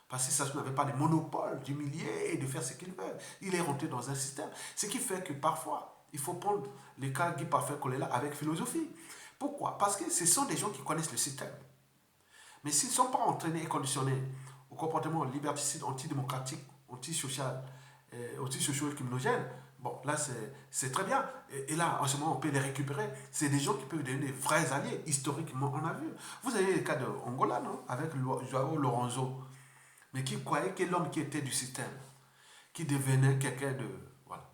Parce que ça n'avait pas de monopole d'humilier et de faire ce qu'il veut. Il est rentré dans un système. Ce qui fait que parfois, il faut prendre le cas Guy Parfait Kolela avec philosophie. Pourquoi? Parce que ce sont des gens qui connaissent le système. Mais s'ils ne sont pas entraînés et conditionnés au comportement liberticide, antidémocratique, antisocial, antisocio-criminogène, bon, là, c'est très bien. Et là, en ce moment, on peut les récupérer. C'est des gens qui peuvent devenir des vrais alliés. Historiquement, on a vu. Vous avez le cas de Angola, non? Avec Joao Lorenzo. Mais qui croyait que l'homme qui était du système, qui devenait quelqu'un de... Voilà.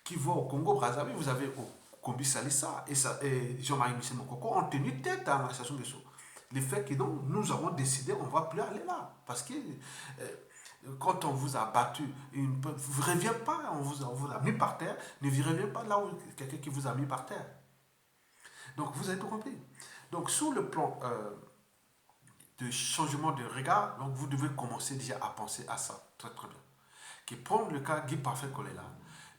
Qui va au Congo-Brazzaville, vous avez Kombi Salissa et Jean-Marie Michel Mokoko ont tenu tête à Sassou Nguesso. Le fait que non, nous avons décidé, on ne va plus aller là. Parce que quand on vous a battu, vous ne revenez pas, on vous a mis par terre, ne revenez pas là où quelqu'un qui vous a mis par terre. Donc vous avez tout compris. Donc sur le plan de changement de regard, donc vous devez commencer déjà à penser à ça. Très très bien. Qui prendre le cas Guy Parfait Kolela,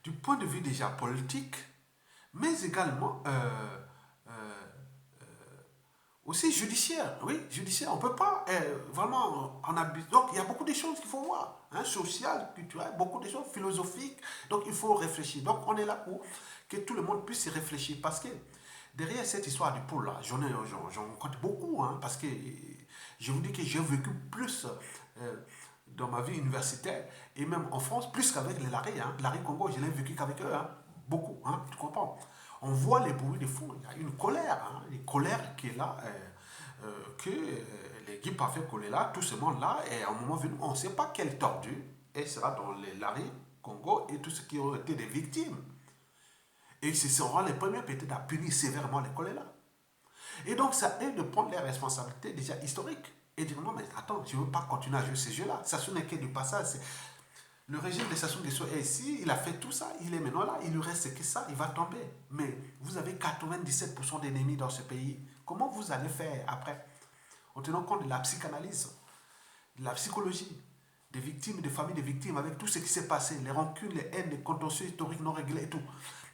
du point de vue déjà politique, mais également aussi judiciaire. Oui, judiciaire. On ne peut pas vraiment en abuser. Donc, il y a beaucoup de choses qu'il faut voir. Hein, social, culturel, beaucoup de choses philosophiques. Donc, il faut réfléchir. Donc, on est là pour que tout le monde puisse y réfléchir. Parce que derrière cette histoire du pôle, là, j'en compte beaucoup. Hein, parce que je vous dis que j'ai vécu plus dans ma vie universitaire et même en France, plus qu'avec les Larry. Hein. Larry Congo, je l'ai vécu qu'avec eux. Hein. Beaucoup, hein, tu comprends. On voit les bruits de fond, il y a une colère, hein, une colère qui est là, que les Guy Parfait collés là, tout ce monde-là, et à un moment venu, on ne sait pas quel tordu, et sera dans les Larry, Congo, et tous ceux qui ont été des victimes. Et ce seront les premiers peut-être à punir sévèrement les collés là. Et donc, ça est de prendre les responsabilités déjà historiques et dire non, mais attends, je ne veux pas continuer à jouer ces jeux-là. Ça ce n'est que du passage. Le régime de Sassou Nguesso est ici, il a fait tout ça, il est maintenant là, il lui reste que ça, il va tomber. Mais vous avez 97% d'ennemis dans ce pays. Comment vous allez faire après? En tenant compte de la psychanalyse, de la psychologie, des victimes, des familles des victimes, avec tout ce qui s'est passé, les rancunes, les haines, les contentieux historiques non réglés et tout.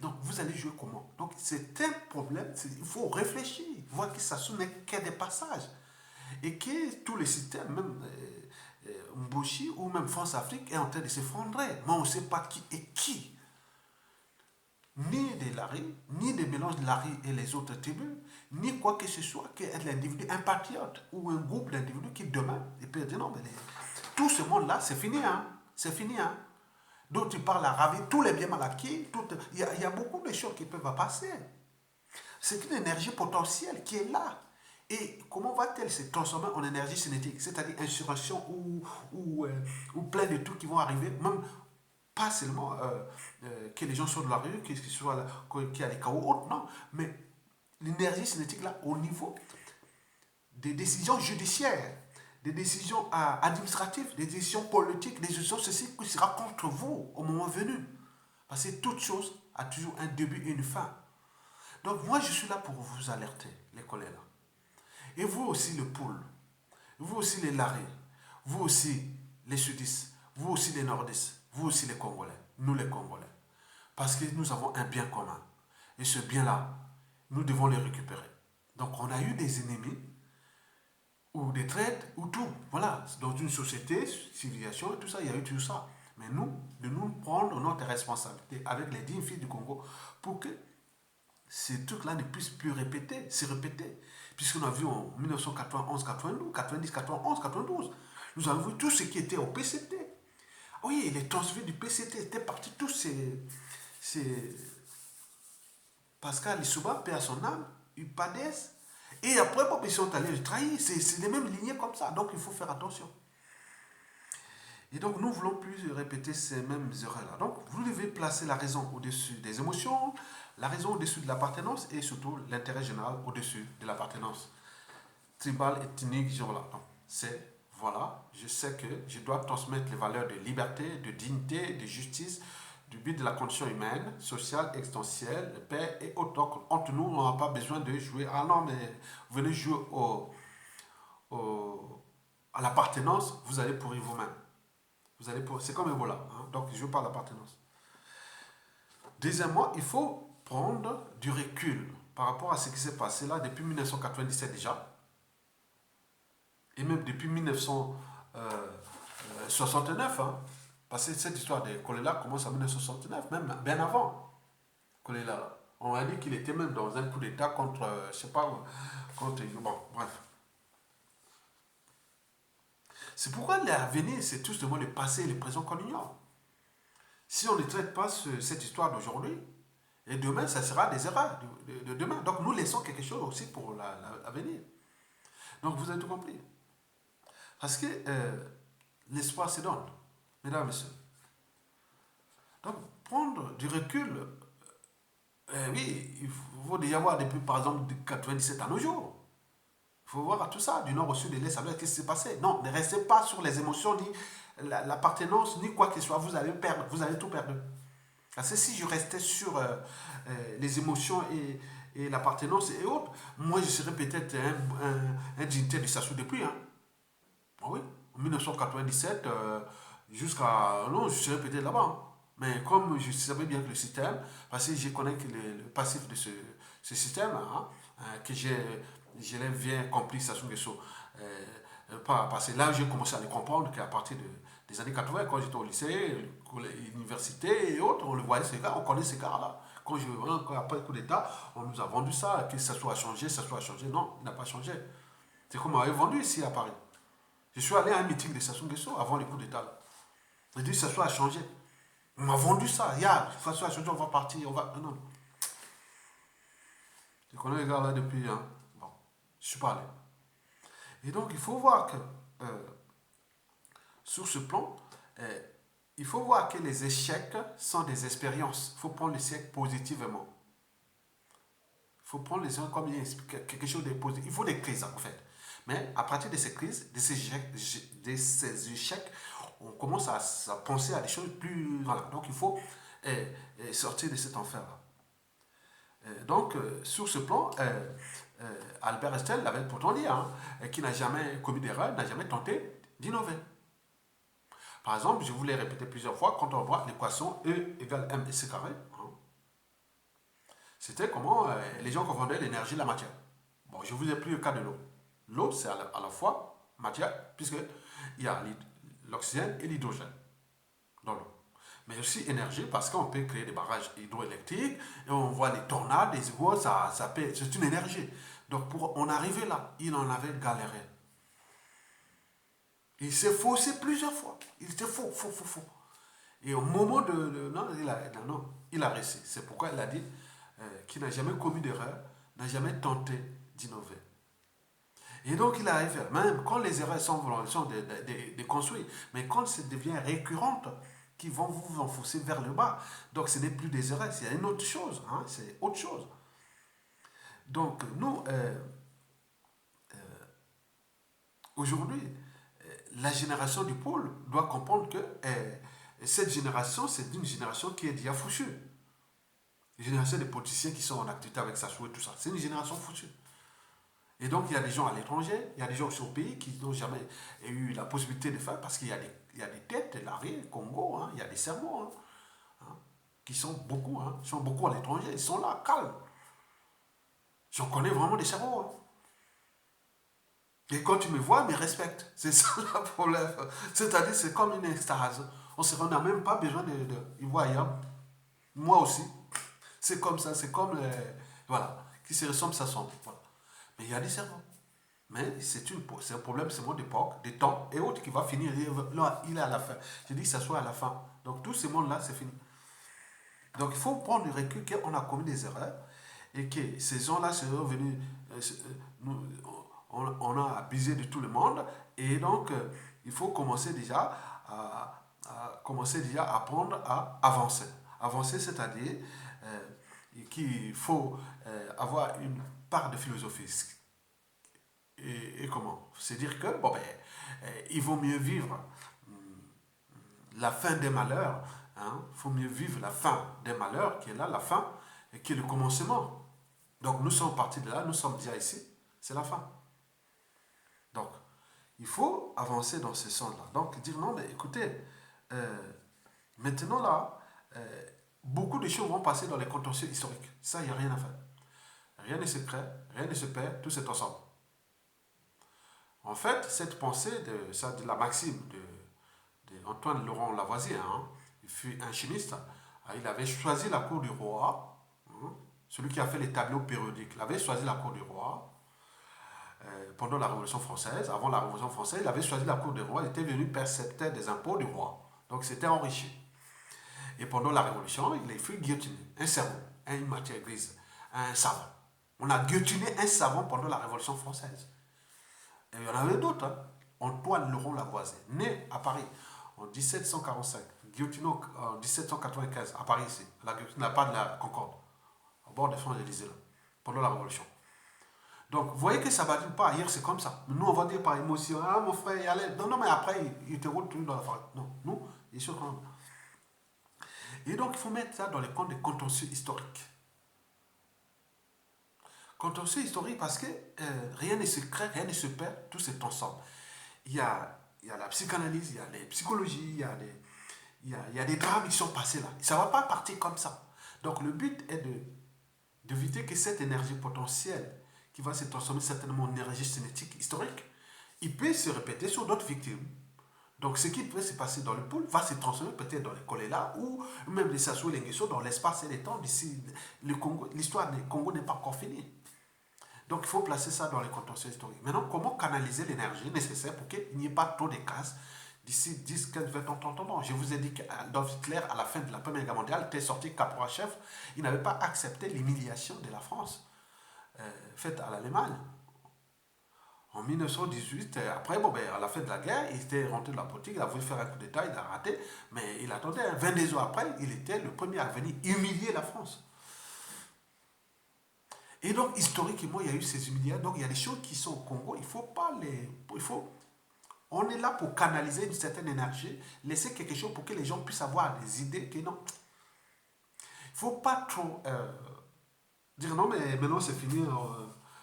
Donc vous allez jouer comment? Donc c'est un problème, il faut réfléchir, voir que Sassou n'est que des passages. Et que tous les systèmes, même Mboshi ou même France-Afrique est en train de s'effondrer. Mais on ne sait pas qui est qui. Ni des Larry, ni des mélanges de Larry et les autres tribus, ni quoi que ce soit que l'individu, un patriote ou un groupe d'individus qui demain, et peut dire non, mais tout ce monde-là, c'est fini, hein. C'est fini, hein. D'autres parlent à ravi tous les biens mal acquis. Il y a beaucoup de choses qui peuvent passer. C'est une énergie potentielle qui est là. Et comment va-t-elle se transformer en énergie cinétique, c'est-à-dire insurrection ou plein de trucs qui vont arriver, même pas seulement que les gens soient de la rue, qu'il y a des chaos autres, non, mais l'énergie cinétique là au niveau des décisions judiciaires, des décisions administratives, des décisions politiques, des décisions ceci qui sera contre vous au moment venu. Parce que toute chose a toujours un début et une fin. Donc moi je suis là pour vous alerter, les collègues. Et vous aussi le pôle, vous aussi les Larry, vous aussi les sudistes, vous aussi les nordistes, vous aussi les Congolais, nous les Congolais. Parce que nous avons un bien commun. Et ce bien-là, nous devons le récupérer. Donc on a eu des ennemis, ou des traites, ou tout. Voilà, dans une société, civilisation, tout ça, il y a eu tout ça. Mais nous, de nous prendre notre responsabilité avec les dignes filles du Congo pour que ces trucs-là ne puissent plus se répéter. Puisqu'on a vu en 1991, 92, 90, 91, 92, nous avons vu tout ce qui était au PCT. Oui, les transferts du PCT étaient partis, tous ces Pascal Lissouba, paix à son âme, UPADES, et après, ils sont allés le trahir. C'est les mêmes lignées comme ça, donc il faut faire attention. Et donc, nous ne voulons plus répéter ces mêmes erreurs-là. Donc, vous devez placer la raison au-dessus des émotions, la raison au-dessus de l'appartenance et surtout l'intérêt général au-dessus de l'appartenance tribale, ethnique, voilà. Donc, voilà, je sais que je dois transmettre les valeurs de liberté, de dignité, de justice, du but de la condition humaine, sociale, existentielle, de paix et autres. Donc, entre nous, on n'a pas besoin de jouer. Ah non, mais venez jouer à l'appartenance, vous allez pourrir vous-même. C'est comme Ebola, hein? Donc je parle d'appartenance. Deuxièmement, il faut prendre du recul par rapport à ce qui s'est passé là depuis 1997 déjà, et même depuis 1969, hein, parce que cette histoire de Kolela commence en 1969, même bien avant Kolela. On a dit qu'il était même dans un coup d'état contre, je sais pas, contre, bon, bref. C'est pourquoi l'avenir, c'est tout simplement le passé et le présent qu'on ignore. Si on ne traite pas cette histoire d'aujourd'hui, et demain, ça sera des erreurs de demain. Donc nous laissons quelque chose aussi pour l'avenir. Donc vous avez tout compris. Parce que l'espoir se donne, mesdames et messieurs. Donc prendre du recul, oui, il faut déjà voir depuis par exemple de 97 à nos jours. Il faut voir tout ça, du nord au sud, de l'est à l'ouest, qu'est-ce qui s'est passé. Non, ne restez pas sur les émotions, ni l'appartenance, ni quoi que ce soit. Vous allez perdre, vous allez tout perdre. Parce que si je restais sur les émotions et l'appartenance et autres, moi je serais peut-être un dignitaire de Sassou depuis. Hein. Ah oui, en 1997 jusqu'à... Non, je serais peut-être là-bas. Hein. Mais comme je savais bien que le système, parce que je connais que le passif de ce système, hein, que je l'ai bien compris, Sassou Nguesso, parce que là, j'ai commencé à le comprendre qu'à partir des années 80, quand j'étais au lycée, l'université et autres, on le voyait ces gars, on connaît ces gars-là. Après le coup d'État, on nous a vendu ça, que ça soit changé, ça soit changé. Non, il n'a pas changé. C'est comme on m'avait vendu ici à Paris. Je suis allé à un meeting de Sassou Nguesso avant le coup d'État. J'ai dit, ça soit changé. On m'a vendu ça. Ya, de toute façon, on va partir. On va... Non. Je connais les gars là depuis. Hein. Bon, je suis pas allé. Et donc, il faut voir que, sur ce plan, euh, il faut voir que les échecs sont des expériences. Il faut prendre l'échec positivement. Il faut prendre les échecs comme quelque chose de positif. Il faut des crises, en fait. Mais à partir de ces crises, de ces échecs, on commence à penser à des choses plus... Voilà. Donc, il faut sortir de cet enfer-là. Donc, sur ce plan, Albert Einstein l'avait pourtant dit, hein, qu'il n'a jamais commis d'erreur, n'a jamais tenté d'innover. Par exemple, je vous l'ai répété plusieurs fois, quand on voit l'équation E égale mc carré, hein, c'était comment les gens confondaient l'énergie et la matière. Bon, je vous ai pris le cas de l'eau. L'eau, c'est à la fois matière, puisqu'il y a l'oxygène et l'hydrogène dans l'eau. Mais aussi énergie, parce qu'on peut créer des barrages hydroélectriques, et on voit les tornades, les égouts, c'est une énergie. Donc pour en arriver là, il en avait galéré. Il s'est faussé plusieurs fois. Il était faux. Et au moment non, il a réussi. C'est pourquoi il a dit qu'il n'a jamais commis d'erreur, n'a jamais tenté d'innover. Et donc il arrive, même quand les erreurs sont déconstruites, mais quand ça devient récurrente, qui vont vous enfoncer vers le bas. Donc ce n'est plus des erreurs, c'est une autre chose. Hein, c'est autre chose. Donc nous, aujourd'hui, la génération du pôle doit comprendre que cette génération, c'est une génération qui est déjà foutue. Une génération de politiciens qui sont en activité avec Sassou et tout ça. C'est une génération foutue. Et donc, il y a des gens à l'étranger, il y a des gens qui sont au pays qui n'ont jamais eu la possibilité de faire parce qu'il y a des têtes, l'arrêt, Congo, hein, il y a des cerveaux hein, qui sont beaucoup, à l'étranger, ils sont là, calmes. J'en connais vraiment des cerveaux. Hein. Et quand tu me vois, ils me respectent. C'est ça le problème. C'est-à-dire, c'est comme une extase. On n'a même pas besoin de voir ailleurs. Moi aussi. C'est comme ça, c'est comme voilà, qui se ressemble, ça semble. Voilà. Mais il y a des cerveaux. Mais c'est un problème seulement d'époque, de temps et autres qui va finir. Là, il est à la fin. Je dis que ça soit à la fin. Donc tout ce monde-là, c'est fini. Donc il faut prendre le recul qu'on a commis des erreurs et que ces gens-là sont venus. On a abusé de tout le monde et donc il faut commencer déjà à apprendre à avancer. Avancer, c'est-à-dire qu'il faut avoir une part de philosophie. Et comment? C'est dire que, il vaut mieux vivre la fin des malheurs. Hein? Il faut mieux vivre la fin des malheurs, qui est là, la fin, et qui est le commencement. Donc nous sommes partis de là, nous sommes déjà ici, c'est la fin. Donc, il faut avancer dans ce sens-là. Donc, dire non, mais écoutez, maintenant là, beaucoup de choses vont passer dans les contentieux historiques. Ça, il n'y a rien à faire. Rien ne se crée, rien ne se perd, tout c'est ensemble. En fait, cette pensée de la maxime de Antoine Laurent Lavoisier, hein, il fut un chimiste, il avait choisi la cour du roi, hein, celui qui a fait les tableaux périodiques, il avait choisi la cour du roi pendant la Révolution française. Avant la Révolution française, il avait choisi la cour du roi, il était venu percepteur des impôts du roi, donc c'était enrichi. Et pendant la Révolution, il fut guillotiné, un cerveau, une matière grise, un savant. On a guillotiné un savant pendant la Révolution française. Et il y en avait d'autres. Hein. Antoine Laurent Lavoisier, né à Paris en 1745, guillotiné en 1795, à Paris ici, la part de la Concorde, au bord des Champs-Élysées, pendant la Révolution. Donc, vous voyez que ça ne va pas ailleurs, c'est comme ça. Nous, on va dire par émotion, ah, mon frère, il allait. Non, mais après, il te roule tout dans la forêt. Non, nous, il est quand même. Et donc, il faut mettre ça dans les comptes des contentieux historiques. Contentieux historique parce que rien ne se crée, rien ne se perd, tout c'est ensemble. Il y a la psychanalyse, il y a les psychologies, il il y a des drames qui sont passés là. Ça ne va pas partir comme ça. Donc le but est d'éviter que cette énergie potentielle, qui va se transformer certainement en énergie cinétique historique, il peut se répéter sur d'autres victimes. Donc ce qui peut se passer dans le pôle va se transformer peut-être dans les Kolela ou même les Sassou et les Nguesso dans l'espace et le temps d'ici le Congo. L'histoire du Congo n'est pas encore finie. Donc il faut placer ça dans les contextes historiques. Maintenant, comment canaliser l'énergie nécessaire pour qu'il n'y ait pas trop de casse d'ici 10, 15, 20 ans, 30 ans. Je vous ai dit qu'Adolf Hitler, à la fin de la Première Guerre mondiale, était sorti caporal-chef. Il n'avait pas accepté l'humiliation de la France faite à l'Allemagne. En 1918, après, à la fin de la guerre, il était rentré de la politique, il a voulu faire un coup d'État, il a raté, mais il attendait. 22 ans après, il était le premier à venir humilier la France. Et donc, historiquement, il y a eu ces humiliations. Donc, il y a des choses qui sont au Congo, il ne faut pas les... On est là pour canaliser une certaine énergie, laisser quelque chose pour que les gens puissent avoir des idées que non. Il ne faut pas trop dire non, mais maintenant c'est fini,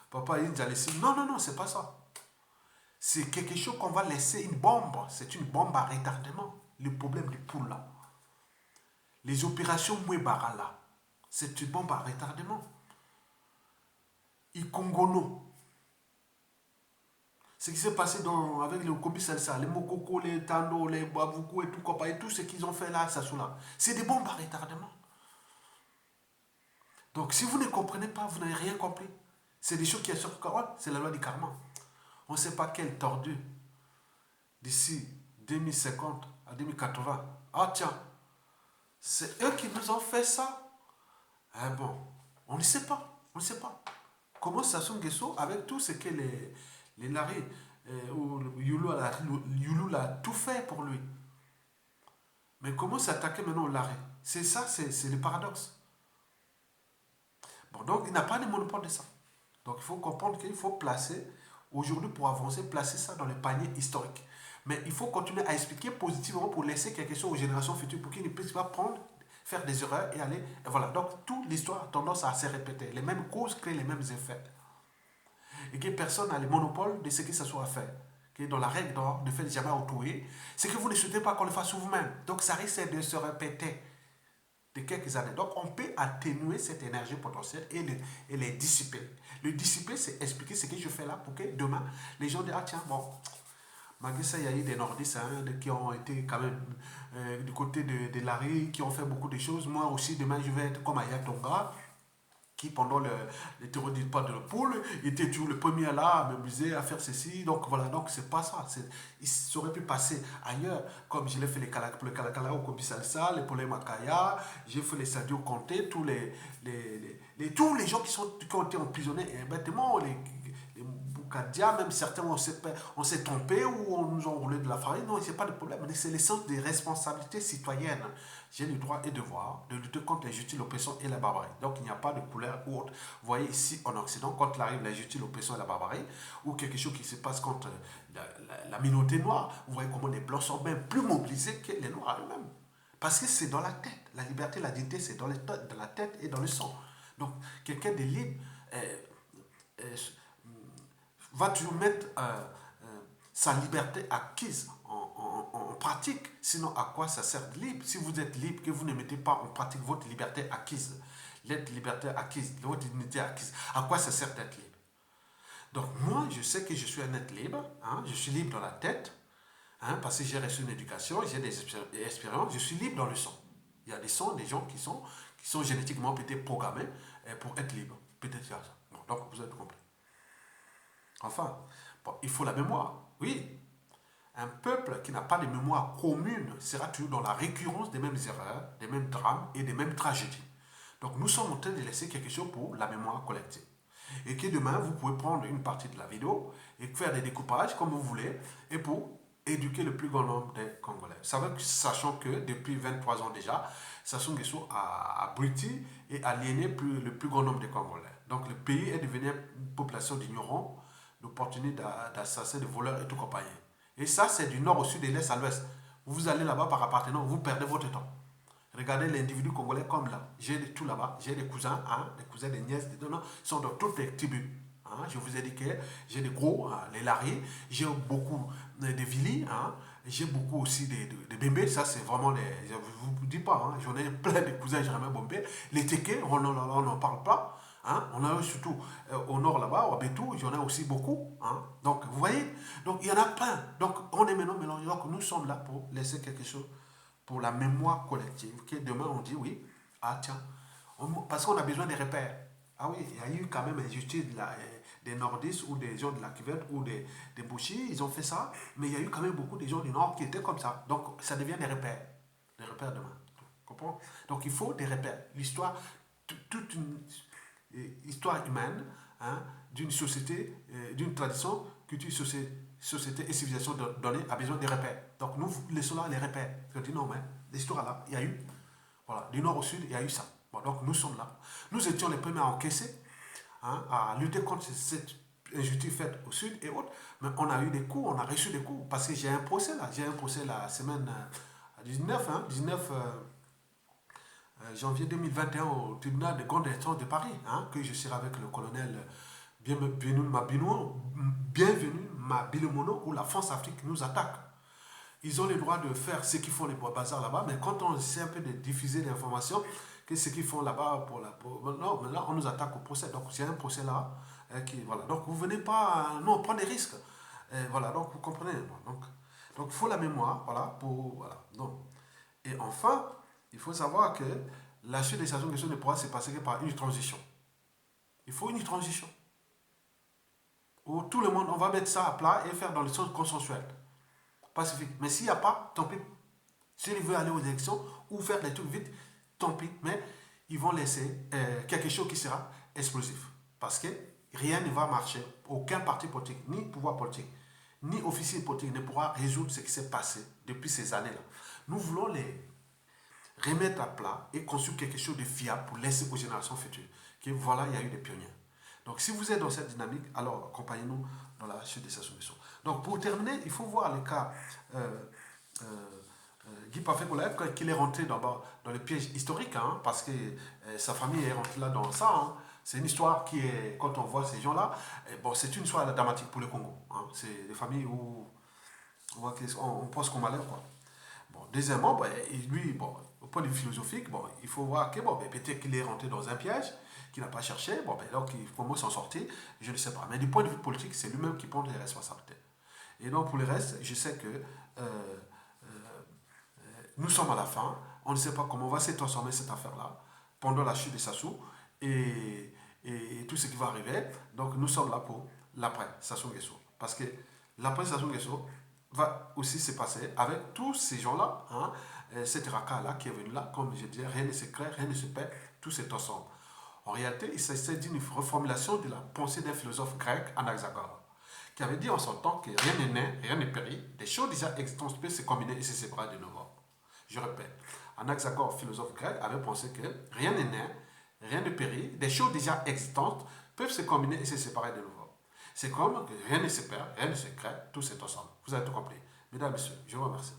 papa, il nous a laissé. Non, non, non, c'est pas ça. C'est quelque chose qu'on va laisser, une bombe. C'est une bombe à retardement. Le problème du poule là. Les opérations Mouébara là, c'est une bombe à retardement. Ikongono. Ce qui s'est passé avec le Kobi Salsa, les Mokoko, les Tando, les Babuku et tout ce qu'ils ont fait là, ça sont là. C'est des bombes à retardement. Donc si vous ne comprenez pas, vous n'avez rien compris. C'est des choses qui sont sur le c'est la loi du karma. On ne sait pas quel tordu d'ici 2050 à 2080. Ah tiens, c'est eux qui nous ont fait ça. Ah bon, on ne sait pas. On ne sait pas. Comment Sassou Nguesso, avec tout ce que les Larry ou Youlou l'a tout fait pour lui. Mais comment s'attaquer maintenant au Larry? C'est ça, c'est le paradoxe. Bon, donc il n'a pas de monopole de ça. Donc il faut comprendre qu'il faut placer, aujourd'hui pour avancer, placer ça dans le panier historique. Mais il faut continuer à expliquer positivement pour laisser quelque chose aux générations futures pour qu'ils ne puissent pas prendre, faire des erreurs et aller. Et voilà. Donc toute l'histoire a tendance à se répéter. Les mêmes causes créent les mêmes effets. Et que personne n'a le monopole de ce que ça soit fait. Que dans la règle d'or, ne faites jamais autrui. C'est que vous ne souhaitez pas qu'on le fasse vous-même. Donc ça risque de se répéter de quelques années. Donc on peut atténuer cette énergie potentielle et les dissiper. Le dissiper, c'est expliquer ce que je fais là pour que demain, les gens disent, ah tiens, bon, malgré ça, il y a eu des nordistes qui ont été quand même du côté de Larry, qui ont fait beaucoup de choses. Moi aussi, demain, je vais être comme Aya Tonga, qui pendant le terrorisme pas de la poule, était toujours le premier là à m'amuser, à faire ceci. Donc voilà, donc c'est pas ça. Il aurait pu passer ailleurs, comme je l'ai fait pour le Kalakala au Kobi Salsa, pour les Makaya, j'ai fait les Sadio Conté, tous les gens qui ont été emprisonnés, et bêtement, les Boukadia, même certains, on s'est trompé ou on nous a roulé de la farine. Non, c'est pas de problème. C'est l'essence des responsabilités citoyennes. J'ai le droit et devoir de lutter contre l'injustice, l'oppression et la barbarie. Donc il n'y a pas de couleur ou autre. Vous voyez ici en Occident, quand il arrive l'injustice, l'oppression et la barbarie, ou quelque chose qui se passe contre la minorité noire, vous voyez comment les blancs sont même plus mobilisés que les noirs eux-mêmes. Parce que c'est dans la tête. La liberté, la dignité, c'est dans la tête et dans le sang. Donc quelqu'un de libre va toujours mettre sa liberté acquise en pratique. Sinon, à quoi ça sert de libre? Si vous êtes libre, que vous ne mettez pas en pratique votre liberté acquise, votre liberté acquise, votre dignité acquise, à quoi ça sert d'être libre? Donc moi, je sais que je suis un être libre, je suis libre dans la tête, parce que j'ai reçu une éducation, j'ai des expériences, je suis libre dans le sang. Il y a des gens qui sont génétiquement peut-être programmés pour être libres. Peut-être ça. Bon, donc vous avez compris. Enfin, bon, il faut la mémoire, oui. Un peuple qui n'a pas de mémoire commune sera toujours dans la récurrence des mêmes erreurs, des mêmes drames et des mêmes tragédies. Donc nous sommes en train de laisser quelque chose pour la mémoire collective. Et que demain, vous pouvez prendre une partie de la vidéo et faire des découpages comme vous voulez et pour éduquer le plus grand nombre des Congolais. Sachant que depuis 23 ans déjà, Sassou Nguesso a abruti et aliéné le plus grand nombre des Congolais. Donc le pays est devenu une population d'ignorants, d'opportunistes, d'assassins, de voleurs et tout compagnie. Et ça, c'est du nord au sud et de l'est à l'ouest. Vous allez là-bas par appartenance, vous perdez votre temps. Regardez l'individu congolais comme là. J'ai tout là-bas. J'ai des cousins, des cousins, des nièces, des donnants. Ils sont dans toutes les tribus. Je vous ai dit que j'ai des gros, les Larry. J'ai beaucoup de Vili. J'ai beaucoup aussi de bébés, ça c'est vraiment les. Je ne vous dis pas, hein, j'en ai plein de cousins Jérémy Bombé. Les Tékés, on n'en parle pas. Hein, on a surtout au nord là-bas, au Abétou, il y en a aussi beaucoup. Hein, donc vous voyez, donc il y en a plein. Donc on est maintenant mélangés. Donc nous sommes là pour laisser quelque chose pour la mémoire collective. Que demain on dit oui, ah tiens, parce qu'on a besoin des repères. Ah oui, il y a eu quand même injustice des nordistes ou des gens de la Cuvette ou des Bouchis, ils ont fait ça, mais il y a eu quand même beaucoup de gens du nord qui étaient comme ça. Donc ça devient des repères demain. Tu comprends? Donc il faut des repères. L'histoire, toute une histoire humaine, hein, d'une société, d'une tradition, culture, société et civilisation donnée a besoin des repères. Donc nous laissons là les repères. Je dis non, mais l'histoire là, il y a eu, voilà, du nord au sud, il y a eu ça. Bon, donc nous sommes là. Nous étions les premiers à encaisser, hein, à lutter contre cette injustice faite au sud et autres, mais on a eu des coups, on a reçu des coups, parce que j'ai un procès la semaine 19, hein, 19 janvier 2021 au tribunal de grande instance de Paris, hein, que je serai avec le colonel Bienvenu Mabilimono, où la France-Afrique nous attaque. Ils ont le droit de faire ce qu'ils font les bazars là-bas, mais quand on essaie un peu de diffuser l'information, que ce qu'ils font là-bas non, mais là on nous attaque au procès. Donc c'est un procès là qui voilà. Donc vous venez pas, non, on prend des risques. Voilà, donc vous comprenez. Donc il faut la mémoire, voilà, pour voilà. Donc, et enfin, il faut savoir que la chute des Sassou Nguesso ne pourra se passer que par une transition. Il faut une transition où tout le monde, on va mettre ça à plat et faire dans le sens consensuel, pacifique. Mais s'il n'y a pas, tant pis. S'il veut aller aux élections ou faire des trucs vite, tant pis. Mais ils vont laisser quelque chose qui sera explosif. Parce que rien ne va marcher. Aucun parti politique, ni pouvoir politique, ni officier politique ne pourra résoudre ce qui s'est passé depuis ces années-là. Nous voulons les remettre à plat et construire quelque chose de fiable pour laisser aux générations futures. Que voilà, il y a eu des pionniers. Donc si vous êtes dans cette dynamique, alors accompagnez-nous dans la chute des Sassou Nguesso. Donc pour terminer, il faut voir le cas Guy Parfait-Collet, qu'il est rentré dans le piège historique, hein, parce que sa famille est rentrée là dans ça. Hein. C'est une histoire qui est, quand on voit ces gens-là, bon, c'est une histoire dramatique pour le Congo. Hein. C'est des familles où on pense qu'on malheur, quoi. Bon, deuxièmement, ben, lui, bon, au point de vue philosophique, bon, il faut voir que bon, ben, peut-être qu'il est rentré dans un piège qu'il n'a pas cherché, bon, ben, donc comment s'en sortir, je ne sais pas. Mais du point de vue politique, c'est lui-même qui prend les responsabilités. Et donc pour le reste, je sais que nous sommes à la fin, on ne sait pas comment va se transformer cette affaire-là pendant la chute de Sassou et tout ce qui va arriver. Donc nous sommes là pour l'après Sassou Nguesso. Parce que l'après Sassou Nguesso va aussi se passer avec tous ces gens-là, hein, cette raka-là qui est venu là, comme je disais, rien ne se crée, rien ne se perd, tout est ensemble. En réalité, il s'agit d'une reformulation de la pensée d'un philosophe grec, Anaxagore, qui avait dit en son temps que rien n'est né, rien n'est péri, des choses déjà existantes peuvent se combiner et se séparer de nouveau. Je répète, Anaxagore, philosophe grec, avait pensé que rien n'est né, rien ne périt, des choses déjà existantes peuvent se combiner et se séparer de nouveau. C'est comme que rien ne se perd, rien ne se crée, tout est ensemble. Vous avez tout compris. Mesdames et messieurs, je vous remercie.